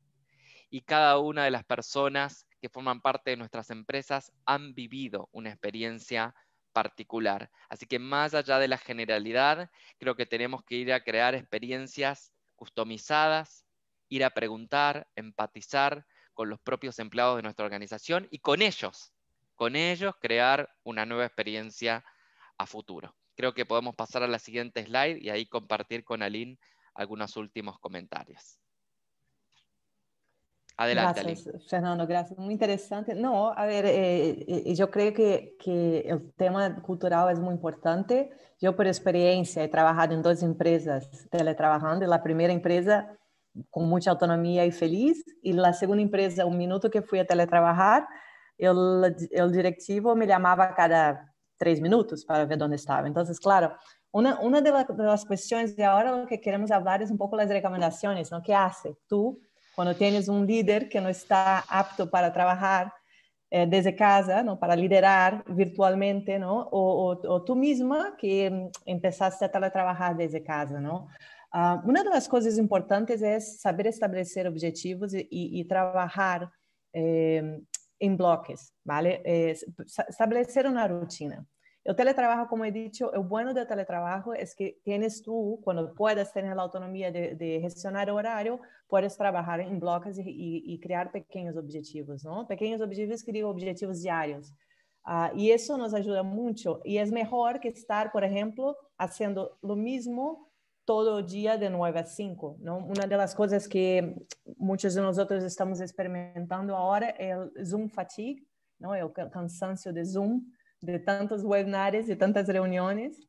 E: y cada una de las personas que forman parte de nuestras empresas han vivido una experiencia particular. Así que más allá de la generalidad, creo que tenemos que ir a crear experiencias customizadas, ir a preguntar, empatizar con los propios empleados de nuestra organización y con ellos crear una nueva experiencia a futuro. Creo que podemos pasar a la siguiente slide y ahí compartir con Aline algunos últimos comentarios. Adelante,
D: Gracias,
E: Aline.
D: Fernando, gracias. Muy interesante. No, a ver, yo creo que el tema cultural es muy importante. Yo, por experiencia, he trabajado en 2 empresas teletrabajando. La primera empresa con mucha autonomía y feliz, y la segunda empresa, un minuto que fui a teletrabajar, el directivo me llamaba cada 3 minutos para ver dónde estaba. Entonces, claro, una de las cuestiones de ahora lo que queremos hablar es un poco las recomendaciones, ¿no? ¿Qué hace tú cuando tienes un líder que no está apto para trabajar desde casa, ¿no? Para liderar virtualmente, ¿no? O tú misma que empezaste a teletrabajar desde casa, ¿no? Una de las cosas importantes es saber establecer objetivos y trabajar en bloques, ¿vale? Establecer una rutina. El teletrabajo, como he dicho, el bueno del teletrabajo es que tienes tú, cuando puedas tener la autonomía de gestionar horario, puedes trabajar en bloques y crear pequeños objetivos, ¿no? Pequeños objetivos que digo objetivos diarios. Y eso nos ayuda mucho. Y es mejor que estar, por ejemplo, haciendo lo mismo todo el día de 9 a 5, ¿no? Una de las cosas que muchos de nosotros estamos experimentando ahora es el Zoom fatigue, ¿no? El cansancio de Zoom, de tantos webinars, de tantas reuniones.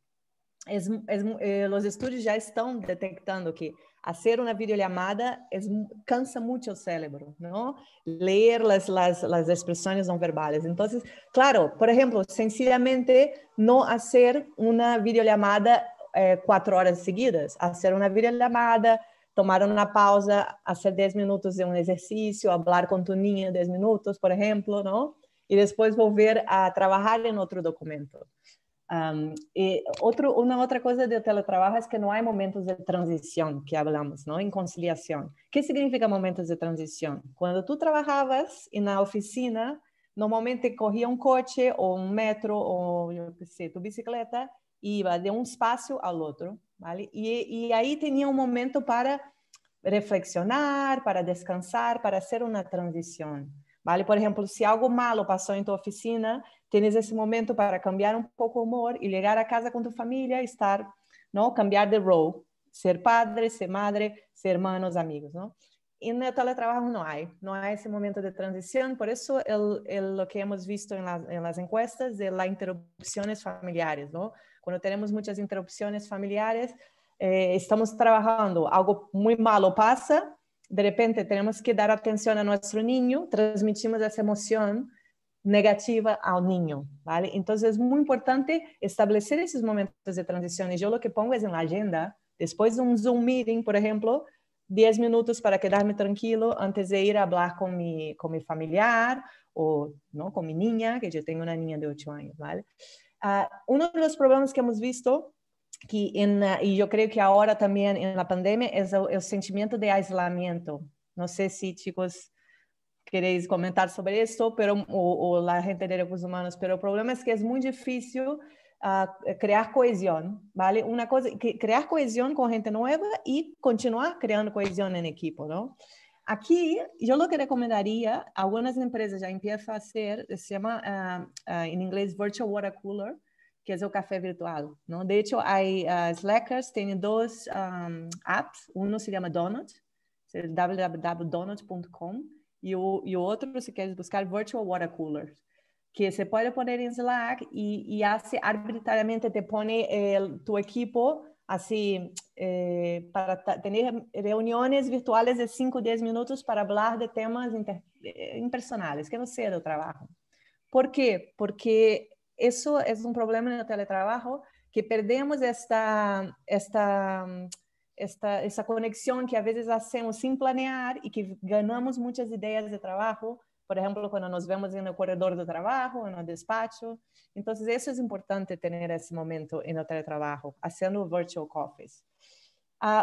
D: Los estudios ya están detectando que hacer una videollamada cansa mucho el cerebro, ¿no? Leer las expresiones no verbales. Entonces, claro, por ejemplo, sencillamente no hacer una videollamada 4 horas seguidas, hacer una videollamada, tomar una pausa, hacer 10 minutos de un ejercicio, hablar con tu niña 10 minutos, por ejemplo, ¿no? Y después volver a trabajar en otro documento. Una otra cosa del teletrabajo es que no hay momentos de transición que hablamos, ¿no? En conciliación. ¿Qué significa momentos de transición? Cuando tú trabajabas en la oficina, normalmente cogía un coche o un metro o yo qué sé, tu bicicleta, iba de un espacio al otro, ¿vale? Y ahí tenía un momento para reflexionar, para descansar, para hacer una transición, ¿vale? Por ejemplo, si algo malo pasó en tu oficina, tienes ese momento para cambiar un poco el humor y llegar a casa con tu familia y estar, ¿no? Cambiar de rol, ser padre, ser madre, ser hermanos, amigos, ¿no? Y en el teletrabajo no hay ese momento de transición, por eso lo que hemos visto en las encuestas de las interrupciones familiares, ¿no? Cuando tenemos muchas interrupciones familiares, estamos trabajando, algo muy malo pasa, de repente tenemos que dar atención a nuestro niño, transmitimos esa emoción negativa al niño, ¿vale? Entonces es muy importante establecer esos momentos de transición. Y yo lo que pongo es en la agenda, después de un Zoom meeting, por ejemplo, 10 minutos para quedarme tranquilo antes de ir a hablar con mi familiar o ¿no? con mi niña, que yo tengo una niña de 8 años, ¿vale? Uno de los problemas que hemos visto y yo creo que ahora también en la pandemia es el sentimiento de aislamiento. No sé si chicos queréis comentar sobre esto, pero, o la gente de recursos humanos, pero el problema es que es muy difícil crear cohesión, ¿vale? Una cosa, crear cohesión con gente nueva y continuar creando cohesión en equipo, ¿no? Aquí, yo lo que recomendaría, algunas empresas ya empiezan a hacer, se llama en inglés Virtual Water Cooler, que es el café virtual, ¿no? De hecho, hay Slackers, tienen dos apps, uno se llama Donut, es www.donut.com, y o otro, si quieres buscar Virtual Water Cooler, que se puede poner en Slack y hace arbitrariamente, te pone tu equipo así para tener reuniones virtuales de 5 o 10 minutos para hablar de temas impersonales, que no sea del trabajo. ¿Por qué? Porque eso es un problema en el teletrabajo, que perdemos esa conexión que a veces hacemos sin planear y que ganamos muchas ideas de trabajo, por ejemplo, cuando nos vemos en el corredor de trabajo, en el despacho. Entonces, eso es importante tener ese momento en el teletrabajo, haciendo virtual coffees.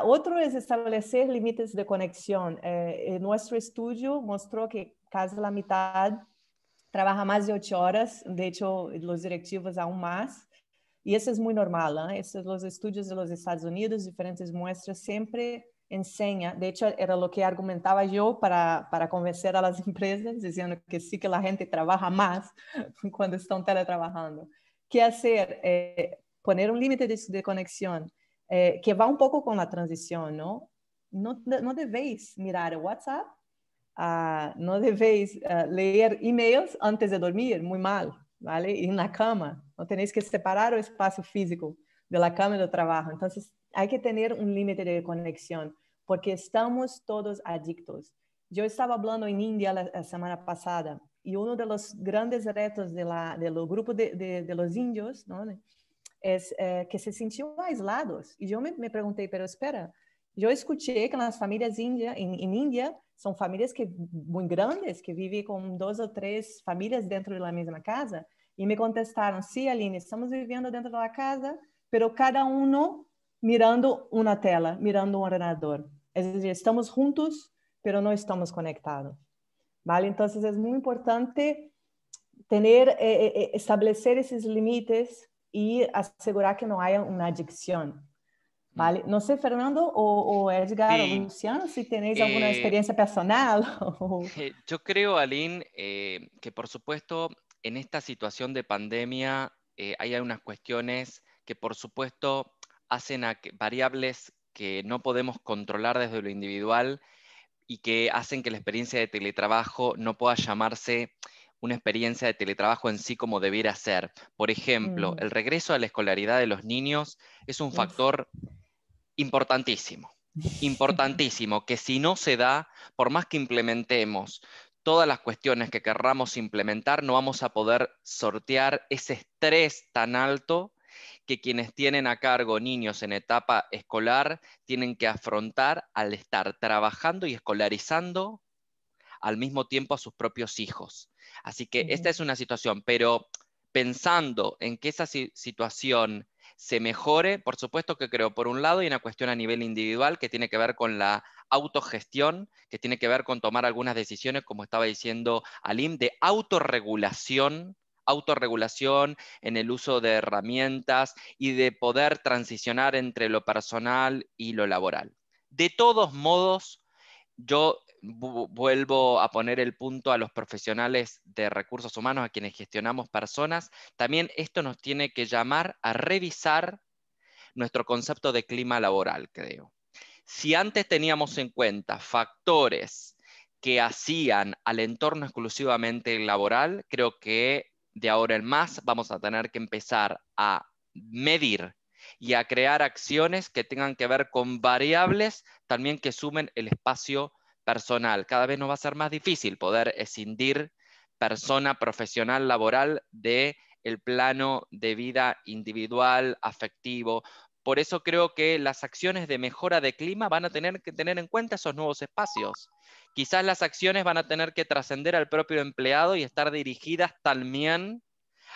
D: Otro es establecer límites de conexión. Nuestro estudio mostró que casi la mitad trabaja más de 8 horas, de hecho, los directivos aún más. Y eso es muy normal, ¿eh? Los estudios de los Estados Unidos, diferentes muestras, siempre enseñan. De hecho, era lo que argumentaba yo para convencer a las empresas, diciendo que sí que la gente trabaja más cuando están teletrabajando. ¿Qué hacer? Poner un límite de conexión que va un poco con la transición, ¿no? No debéis mirar el WhatsApp, no debéis leer emails antes de dormir, muy mal, ¿vale? Y en la cama, no tenéis que separar el espacio físico de la cama y del trabajo. Entonces, hay que tener un límite de conexión, porque estamos todos adictos. Yo estaba hablando en India la semana pasada, y uno de los grandes retos de los grupos de los indios, ¿no? Es que se sentían aislados. Y yo me pregunté, pero espera, yo escuché que las familias en India son familias muy grandes, que viven con 2 o 3 familias dentro de la misma casa. Y me contestaron, sí, Aline, estamos viviendo dentro de la casa, pero cada uno mirando una tela, mirando un ordenador. Es decir, estamos juntos, pero no estamos conectados. ¿Vale? Entonces es muy importante establecer esos límites y asegurar que no haya una adicción. ¿Vale? No sé, Fernando o Edgar o
E: Sí,
D: Luciano, si tenéis alguna
E: eh,
D: experiencia personal.
E: yo creo, Aline, que por supuesto en esta situación de pandemia hay algunas cuestiones que por supuesto hacen a variables que no podemos controlar desde lo individual y que hacen que la experiencia de teletrabajo no pueda llamarse una experiencia de teletrabajo en sí como debiera ser. Por ejemplo, el regreso a la escolaridad de los niños es un
D: Uf.
E: factor importantísimo, importantísimo, que si no se da, por más que implementemos todas las cuestiones que querramos implementar, no vamos a poder sortear ese estrés tan alto que quienes tienen a cargo niños en etapa escolar tienen que afrontar al estar trabajando y escolarizando al mismo tiempo a sus propios hijos. Así que esta es una situación, pero pensando en que esa situación se mejore, por supuesto que creo, por un lado, hay una cuestión a nivel individual que tiene que ver con la autogestión, que tiene que ver con tomar algunas decisiones, como estaba diciendo Alim, de autorregulación en el uso de herramientas y de poder transicionar entre lo personal y lo laboral. De todos modos, yo vuelvo a poner el punto a los profesionales de recursos humanos, a quienes gestionamos personas. También esto nos tiene que llamar a revisar nuestro concepto de clima laboral, creo. Si antes teníamos en cuenta factores que hacían al entorno exclusivamente laboral, creo que de ahora en más vamos a tener que empezar a medir y a crear acciones que tengan que ver con variables también que sumen el espacio personal. Cada vez nos va a ser más difícil poder escindir persona profesional laboral de el plano de vida individual, afectivo. Por eso creo que las acciones de mejora de clima van a tener que tener en cuenta esos nuevos espacios. Quizás las acciones van a tener que trascender al propio empleado y estar dirigidas también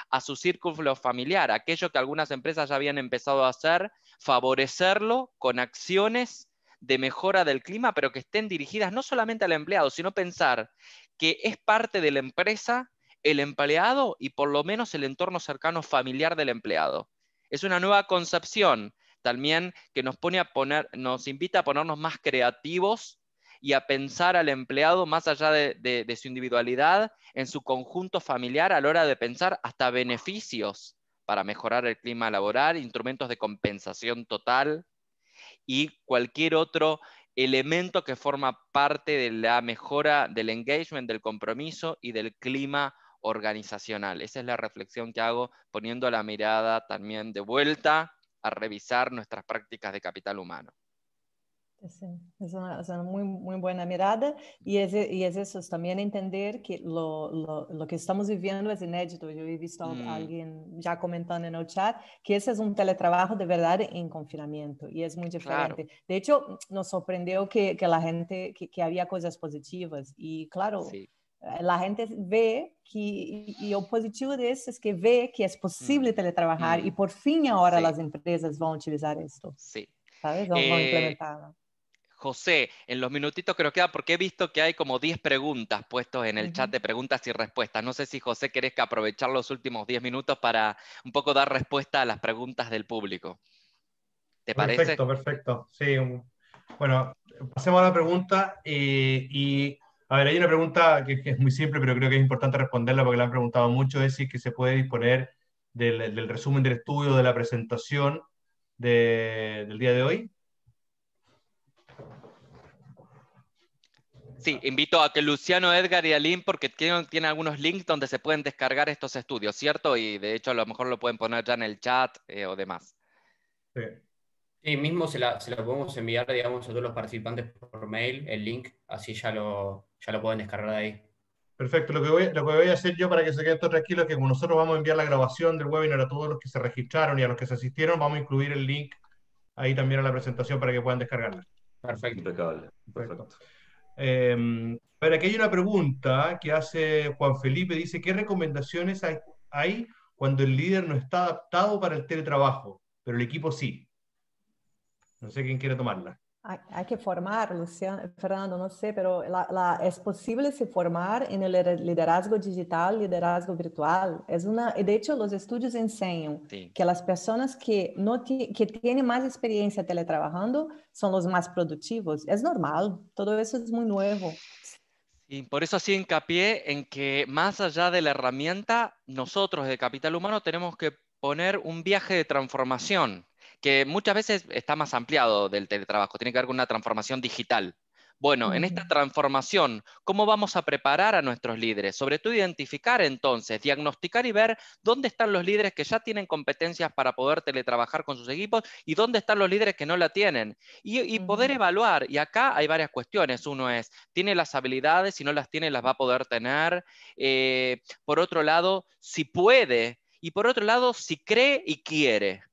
E: a su círculo familiar, aquello que algunas empresas ya habían empezado a hacer, favorecerlo con acciones de mejora del clima, pero que estén dirigidas no solamente al empleado, sino pensar que es parte de la empresa el empleado y por lo menos el entorno cercano familiar del empleado. Es una nueva concepción también que nos invita a ponernos más creativos y a pensar al empleado más allá de su individualidad, en su conjunto familiar, a la hora de pensar hasta beneficios para mejorar el clima laboral, instrumentos de compensación total y cualquier otro elemento que forma parte de la mejora del engagement, del compromiso y del clima organizacional. Esa es la reflexión que hago poniendo la mirada también de vuelta a revisar nuestras prácticas de capital humano.
D: Sí, es una muy, muy buena mirada y es eso, es también entender que lo que estamos viviendo es inédito. Yo he visto a alguien ya comentando en el chat que ese es un teletrabajo de verdad en confinamiento y es muy diferente.
E: Claro.
D: De hecho, nos sorprendió que la gente, que había cosas positivas y claro,
E: Sí.
D: la gente ve que, y el positivo de eso es que ve que es posible teletrabajar y por fin ahora
E: Sí.
D: las empresas van a utilizar esto,
E: Sí.
D: ¿sabes? Van a implementarlo.
E: José, en los minutitos que nos queda, porque he visto que hay como 10 preguntas puestos en el chat de preguntas y respuestas. No sé si, José, querés que aprovechar los últimos 10 minutos para un poco dar respuesta a las preguntas del público. ¿Te parece?
A: Perfecto, perfecto. Sí, bueno, pasemos a la pregunta. A ver, hay una pregunta que es muy simple, pero creo que es importante responderla porque la han preguntado mucho, es si es que se puede disponer del resumen del estudio, de la presentación del día de hoy.
E: Sí, invito a que Luciano, Edgar y Aline, porque tienen algunos links donde se pueden descargar estos estudios, ¿cierto? Y de hecho a lo mejor lo pueden poner ya en el chat o demás.
A: Sí.
C: Sí, mismo se la podemos enviar, digamos, a todos los participantes por mail, el link, así ya lo pueden descargar de ahí.
A: Perfecto, lo que voy a hacer yo para que se queden todos tranquilos es que como nosotros vamos a enviar la grabación del webinar a todos los que se registraron y a los que se asistieron, vamos a incluir el link ahí también a la presentación para que puedan descargarla.
C: Perfecto.
B: Impecable.
A: Perfecto.
B: Perfecto.
A: A ver, aquí hay una pregunta que hace Juan Felipe, dice, ¿qué recomendaciones hay cuando el líder no está adaptado para el teletrabajo, pero el equipo sí? No sé quién quiere tomarla.
D: Hay que formar, Luciano, Fernando, no sé, pero es posible se formar en el liderazgo digital, liderazgo virtual. De hecho, los estudios enseñan
E: Sí.
D: que las personas que tienen más experiencia teletrabajando son los más productivos. Es normal, todo eso es muy nuevo.
E: Y por eso hacía hincapié en que más allá de la herramienta, nosotros de Capital Humano tenemos que poner un viaje de transformación, que muchas veces está más ampliado del teletrabajo, tiene que ver con una transformación digital. Bueno, en esta transformación, ¿cómo vamos a preparar a nuestros líderes? Sobre todo identificar entonces, diagnosticar y ver dónde están los líderes que ya tienen competencias para poder teletrabajar con sus equipos y dónde están los líderes que no la tienen. Y poder evaluar, y acá hay varias cuestiones. Uno es, ¿tiene las habilidades? Si no las tiene, las va a poder tener. Por otro lado, si puede. Y por otro lado, si cree y quiere,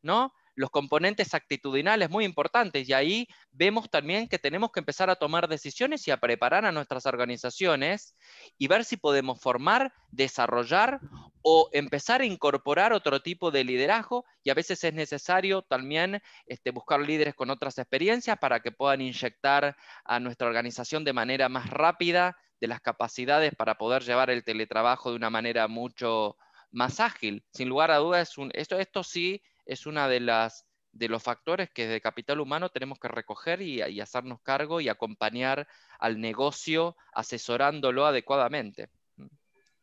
E: ¿no? Los componentes actitudinales muy importantes, y ahí vemos también que tenemos que empezar a tomar decisiones y a preparar a nuestras organizaciones y ver si podemos formar, desarrollar o empezar a incorporar otro tipo de liderazgo, y a veces es necesario también buscar líderes con otras experiencias para que puedan inyectar a nuestra organización de manera más rápida de las capacidades para poder llevar el teletrabajo de una manera mucho más ágil. Sin lugar a dudas, esto sí es una de los factores que de capital humano tenemos que recoger y hacernos cargo y acompañar al negocio asesorándolo adecuadamente.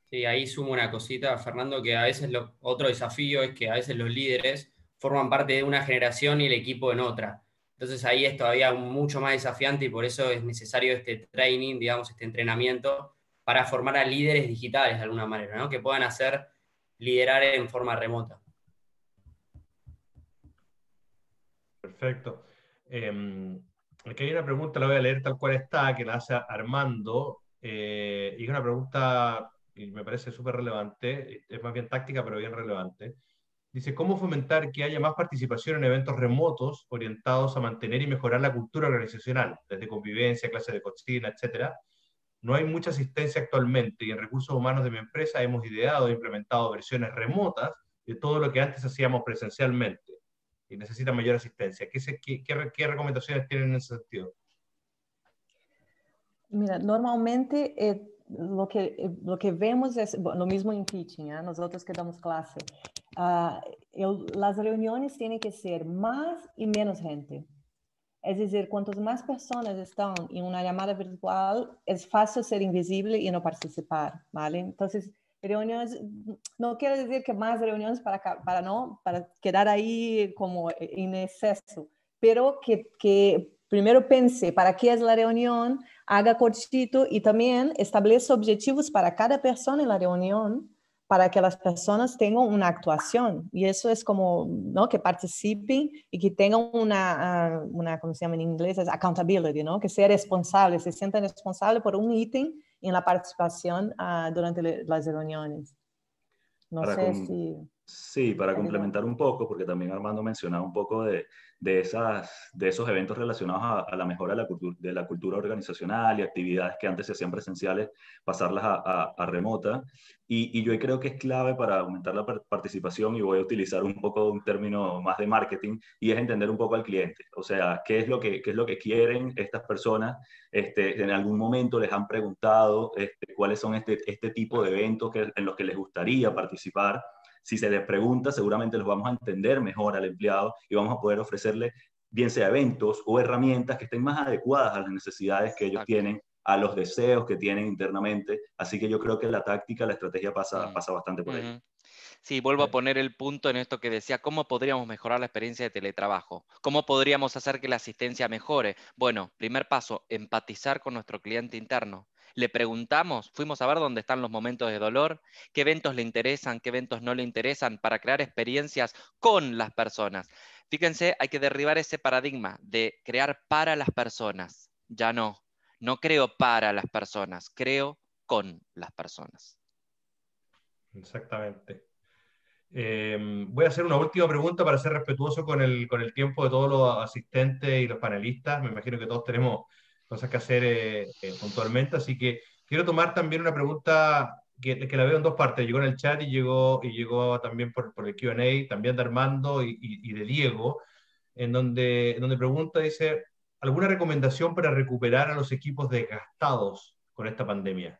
C: Sí, ahí sumo una cosita, Fernando, que a veces otro desafío es que a veces los líderes forman parte de una generación y el equipo en otra. Entonces ahí es todavía mucho más desafiante y por eso es necesario este training, digamos, este entrenamiento para formar a líderes digitales de alguna manera, ¿no? Que puedan liderar en forma remota.
A: Perfecto. Aquí hay una pregunta, la voy a leer tal cual está, que la hace Armando, y es una pregunta que me parece súper relevante, es más bien táctica, pero bien relevante. Dice, ¿cómo fomentar que haya más participación en eventos remotos orientados a mantener y mejorar la cultura organizacional, desde convivencia, clases de cocina, etcétera? No hay mucha asistencia actualmente y en recursos humanos de mi empresa hemos ideado e implementado versiones remotas de todo lo que antes hacíamos presencialmente y necesita mayor asistencia. ¿Qué recomendaciones tienen en ese sentido?
D: Mira, normalmente lo que vemos es lo mismo en teaching, ¿eh? Nosotros que damos clase. Las reuniones tienen que ser más y menos gente. Es decir, cuantas más personas están en una llamada virtual, es fácil ser invisible y no participar, ¿vale? Entonces, reuniones, no quiero decir que más reuniones para quedar ahí como en exceso, pero que primero pense para qué es la reunión, haga cortito y también establezca objetivos para cada persona en la reunión, para que las personas tengan una actuación. Y eso es como, ¿no? Que participen y que tengan ¿cómo se llama en inglés? Es accountability, ¿no? Que sea responsable, se sientan responsables por un ítem en la participación durante las reuniones. No
B: Para
D: sé
B: com-
D: si...
B: sí, para complementar un poco, porque también Armando mencionaba un poco de esos eventos relacionados a la mejora de la cultura organizacional y actividades que antes se hacían presenciales, pasarlas a remota. Y yo creo que es clave para aumentar la participación, y voy a utilizar un poco un término más de marketing, y es entender un poco al cliente. O sea, qué es lo que quieren estas personas. En algún momento les han preguntado cuáles son este tipo de eventos en los que les gustaría participar. Si se les pregunta, seguramente los vamos a entender mejor al empleado y vamos a poder ofrecerle, bien sea eventos o herramientas que estén más adecuadas a las necesidades que ellos tienen, a los deseos que tienen internamente. Así que yo creo que la táctica, la estrategia pasa bastante por ahí.
E: Sí, vuelvo a poner el punto en esto que decía, ¿cómo podríamos mejorar la experiencia de teletrabajo? ¿Cómo podríamos hacer que la asistencia mejore? Bueno, primer paso, empatizar con nuestro cliente interno. Le preguntamos, fuimos a ver dónde están los momentos de dolor, qué eventos le interesan, qué eventos no le interesan, para crear experiencias con las personas. Fíjense, hay que derribar ese paradigma de crear para las personas. Ya no creo para las personas, creo con las personas.
A: Exactamente. Voy a hacer una última pregunta para ser respetuoso con el tiempo de todos los asistentes y los panelistas. Me imagino que todos tenemos cosas que hacer puntualmente, así que quiero tomar también una pregunta que la veo en dos partes. Llegó en el chat y llegó también por el Q&A, también de Armando y de Diego, en donde pregunta, dice, ¿alguna recomendación para recuperar a los equipos desgastados con esta pandemia?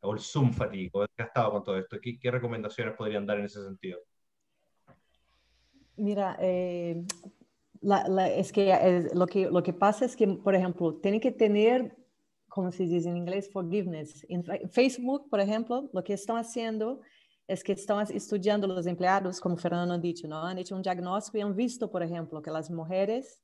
A: O el Zoom fatigue, o desgastado con todo esto. ¿Qué recomendaciones podrían dar en ese sentido?
D: Mira, es que lo que pasa es que, por ejemplo, tiene que tener, como se dice en inglés, forgiveness. En Facebook, por ejemplo, lo que están haciendo es que están estudiando los empleados, como Fernando ha dicho, ¿no? Han hecho un diagnóstico y han visto, por ejemplo, que las mujeres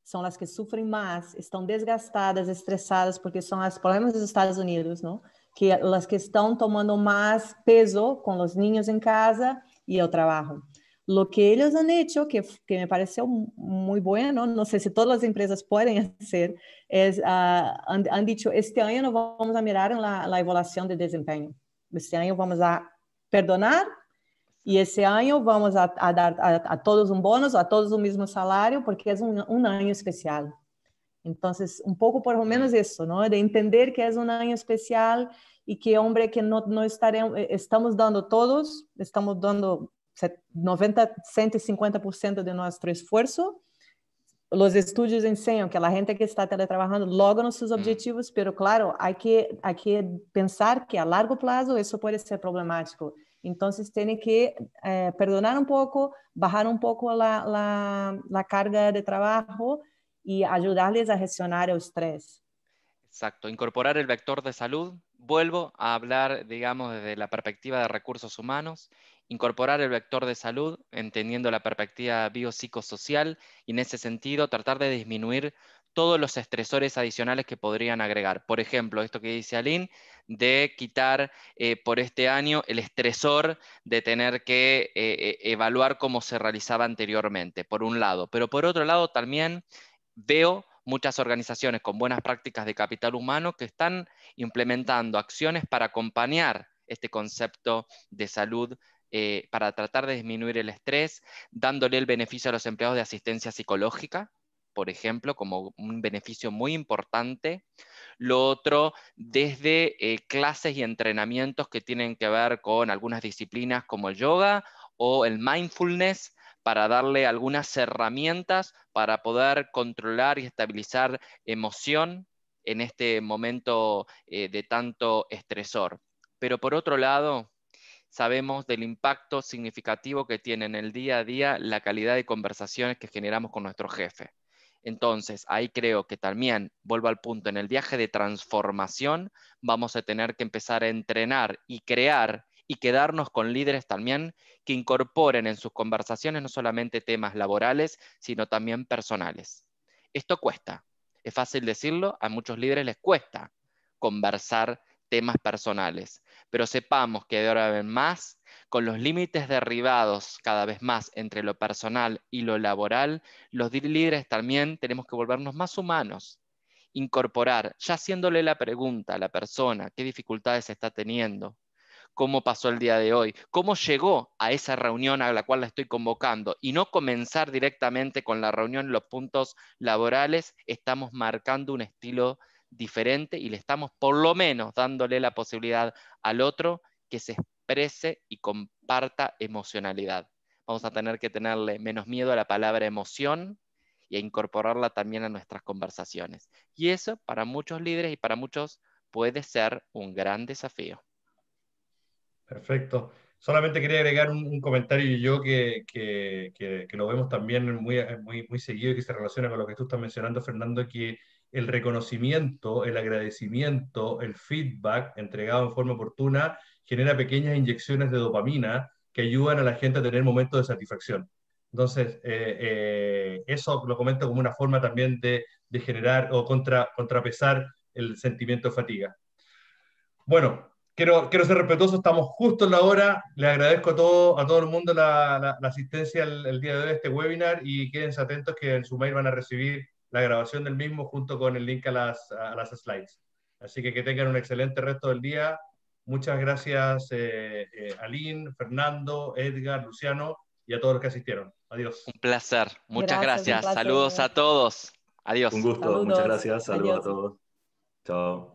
D: son las que sufren más, están desgastadas, estresadas, porque son las, por ejemplo, en los Estados Unidos, ¿no? Que las que están tomando más peso con los niños en casa y el trabajo. Lo que ellos han hecho, que me pareció muy bueno, no sé si todas las empresas pueden hacer, es, han dicho, este año no vamos a mirar en la evaluación de desempeño. Este año vamos a perdonar y ese año vamos a dar a todos un bonus, a todos un mismo salario, porque es un año especial. Entonces, un poco por lo menos eso, ¿no? De entender que es un año especial y que, hombre, que no estaremos, estamos dando todos, estamos dando 90, 150% de nuestro esfuerzo. Los estudios enseñan que la gente que está teletrabajando logra sus objetivos, pero claro, hay que pensar que a largo plazo eso puede ser problemático. Entonces, tiene que perdonar un poco, bajar un poco la carga de trabajo y ayudarles a gestionar el estrés.
E: Exacto, incorporar el vector de salud. Vuelvo a hablar, digamos, desde la perspectiva de recursos humanos, incorporar el vector de salud, entendiendo la perspectiva biopsicosocial, y en ese sentido tratar de disminuir todos los estresores adicionales que podrían agregar. Por ejemplo, esto que dice Aline, de quitar por este año el estresor de tener que evaluar cómo se realizaba anteriormente, por un lado. Pero por otro lado también veo muchas organizaciones con buenas prácticas de capital humano que están implementando acciones para acompañar este concepto de salud, para tratar de disminuir el estrés, dándole el beneficio a los empleados de asistencia psicológica, por ejemplo, como un beneficio muy importante. Lo otro, desde clases y entrenamientos que tienen que ver con algunas disciplinas como el yoga o el mindfulness, para darle algunas herramientas para poder controlar y estabilizar emoción en este momento de tanto estresor. Pero por otro lado, sabemos del impacto significativo que tiene en el día a día la calidad de conversaciones que generamos con nuestro jefe. Entonces, ahí creo que también, vuelvo al punto, en el viaje de transformación vamos a tener que empezar a entrenar y crear y quedarnos con líderes también que incorporen en sus conversaciones no solamente temas laborales, sino también personales. Esto cuesta. Es fácil decirlo, a muchos líderes les cuesta conversar temas personales, pero sepamos que de ahora en más, con los límites derribados cada vez más entre lo personal y lo laboral, los líderes también tenemos que volvernos más humanos, incorporar, ya haciéndole la pregunta a la persona, qué dificultades está teniendo, cómo pasó el día de hoy, cómo llegó a esa reunión a la cual la estoy convocando, y no comenzar directamente con la reunión en los puntos laborales. Estamos marcando un estilo diferente y le estamos por lo menos dándole la posibilidad al otro que se exprese y comparta emocionalidad. Vamos a tener que tenerle menos miedo a la palabra emoción y a incorporarla también a nuestras conversaciones. Y eso para muchos líderes y para muchos puede ser un gran desafío.
A: Perfecto. Solamente quería agregar un comentario yo que lo vemos también muy seguido y que se relaciona con lo que tú estás mencionando, Fernando, que el reconocimiento, el agradecimiento, el feedback entregado en forma oportuna genera pequeñas inyecciones de dopamina que ayudan a la gente a tener momentos de satisfacción. Entonces, eso lo comento como una forma también de generar o contrapesar el sentimiento de fatiga. Bueno, quiero ser respetuoso, estamos justo en la hora. Le agradezco a todo el mundo la asistencia el día de hoy a este webinar y quédense atentos que en su mail van a recibir la grabación del mismo junto con el link a las slides. Así que tengan un excelente resto del día. Muchas gracias, Aline, Fernando, Edgar, Luciano y a todos los que asistieron. Adiós.
E: Un placer. Muchas
D: Gracias, un
E: gracias.
D: placer.
E: Saludos a todos.
B: Un
E: Adiós.
B: gusto, muchas
D: Saludos.
B: gracias, saludos a
D: Adiós.
B: todos. Chao.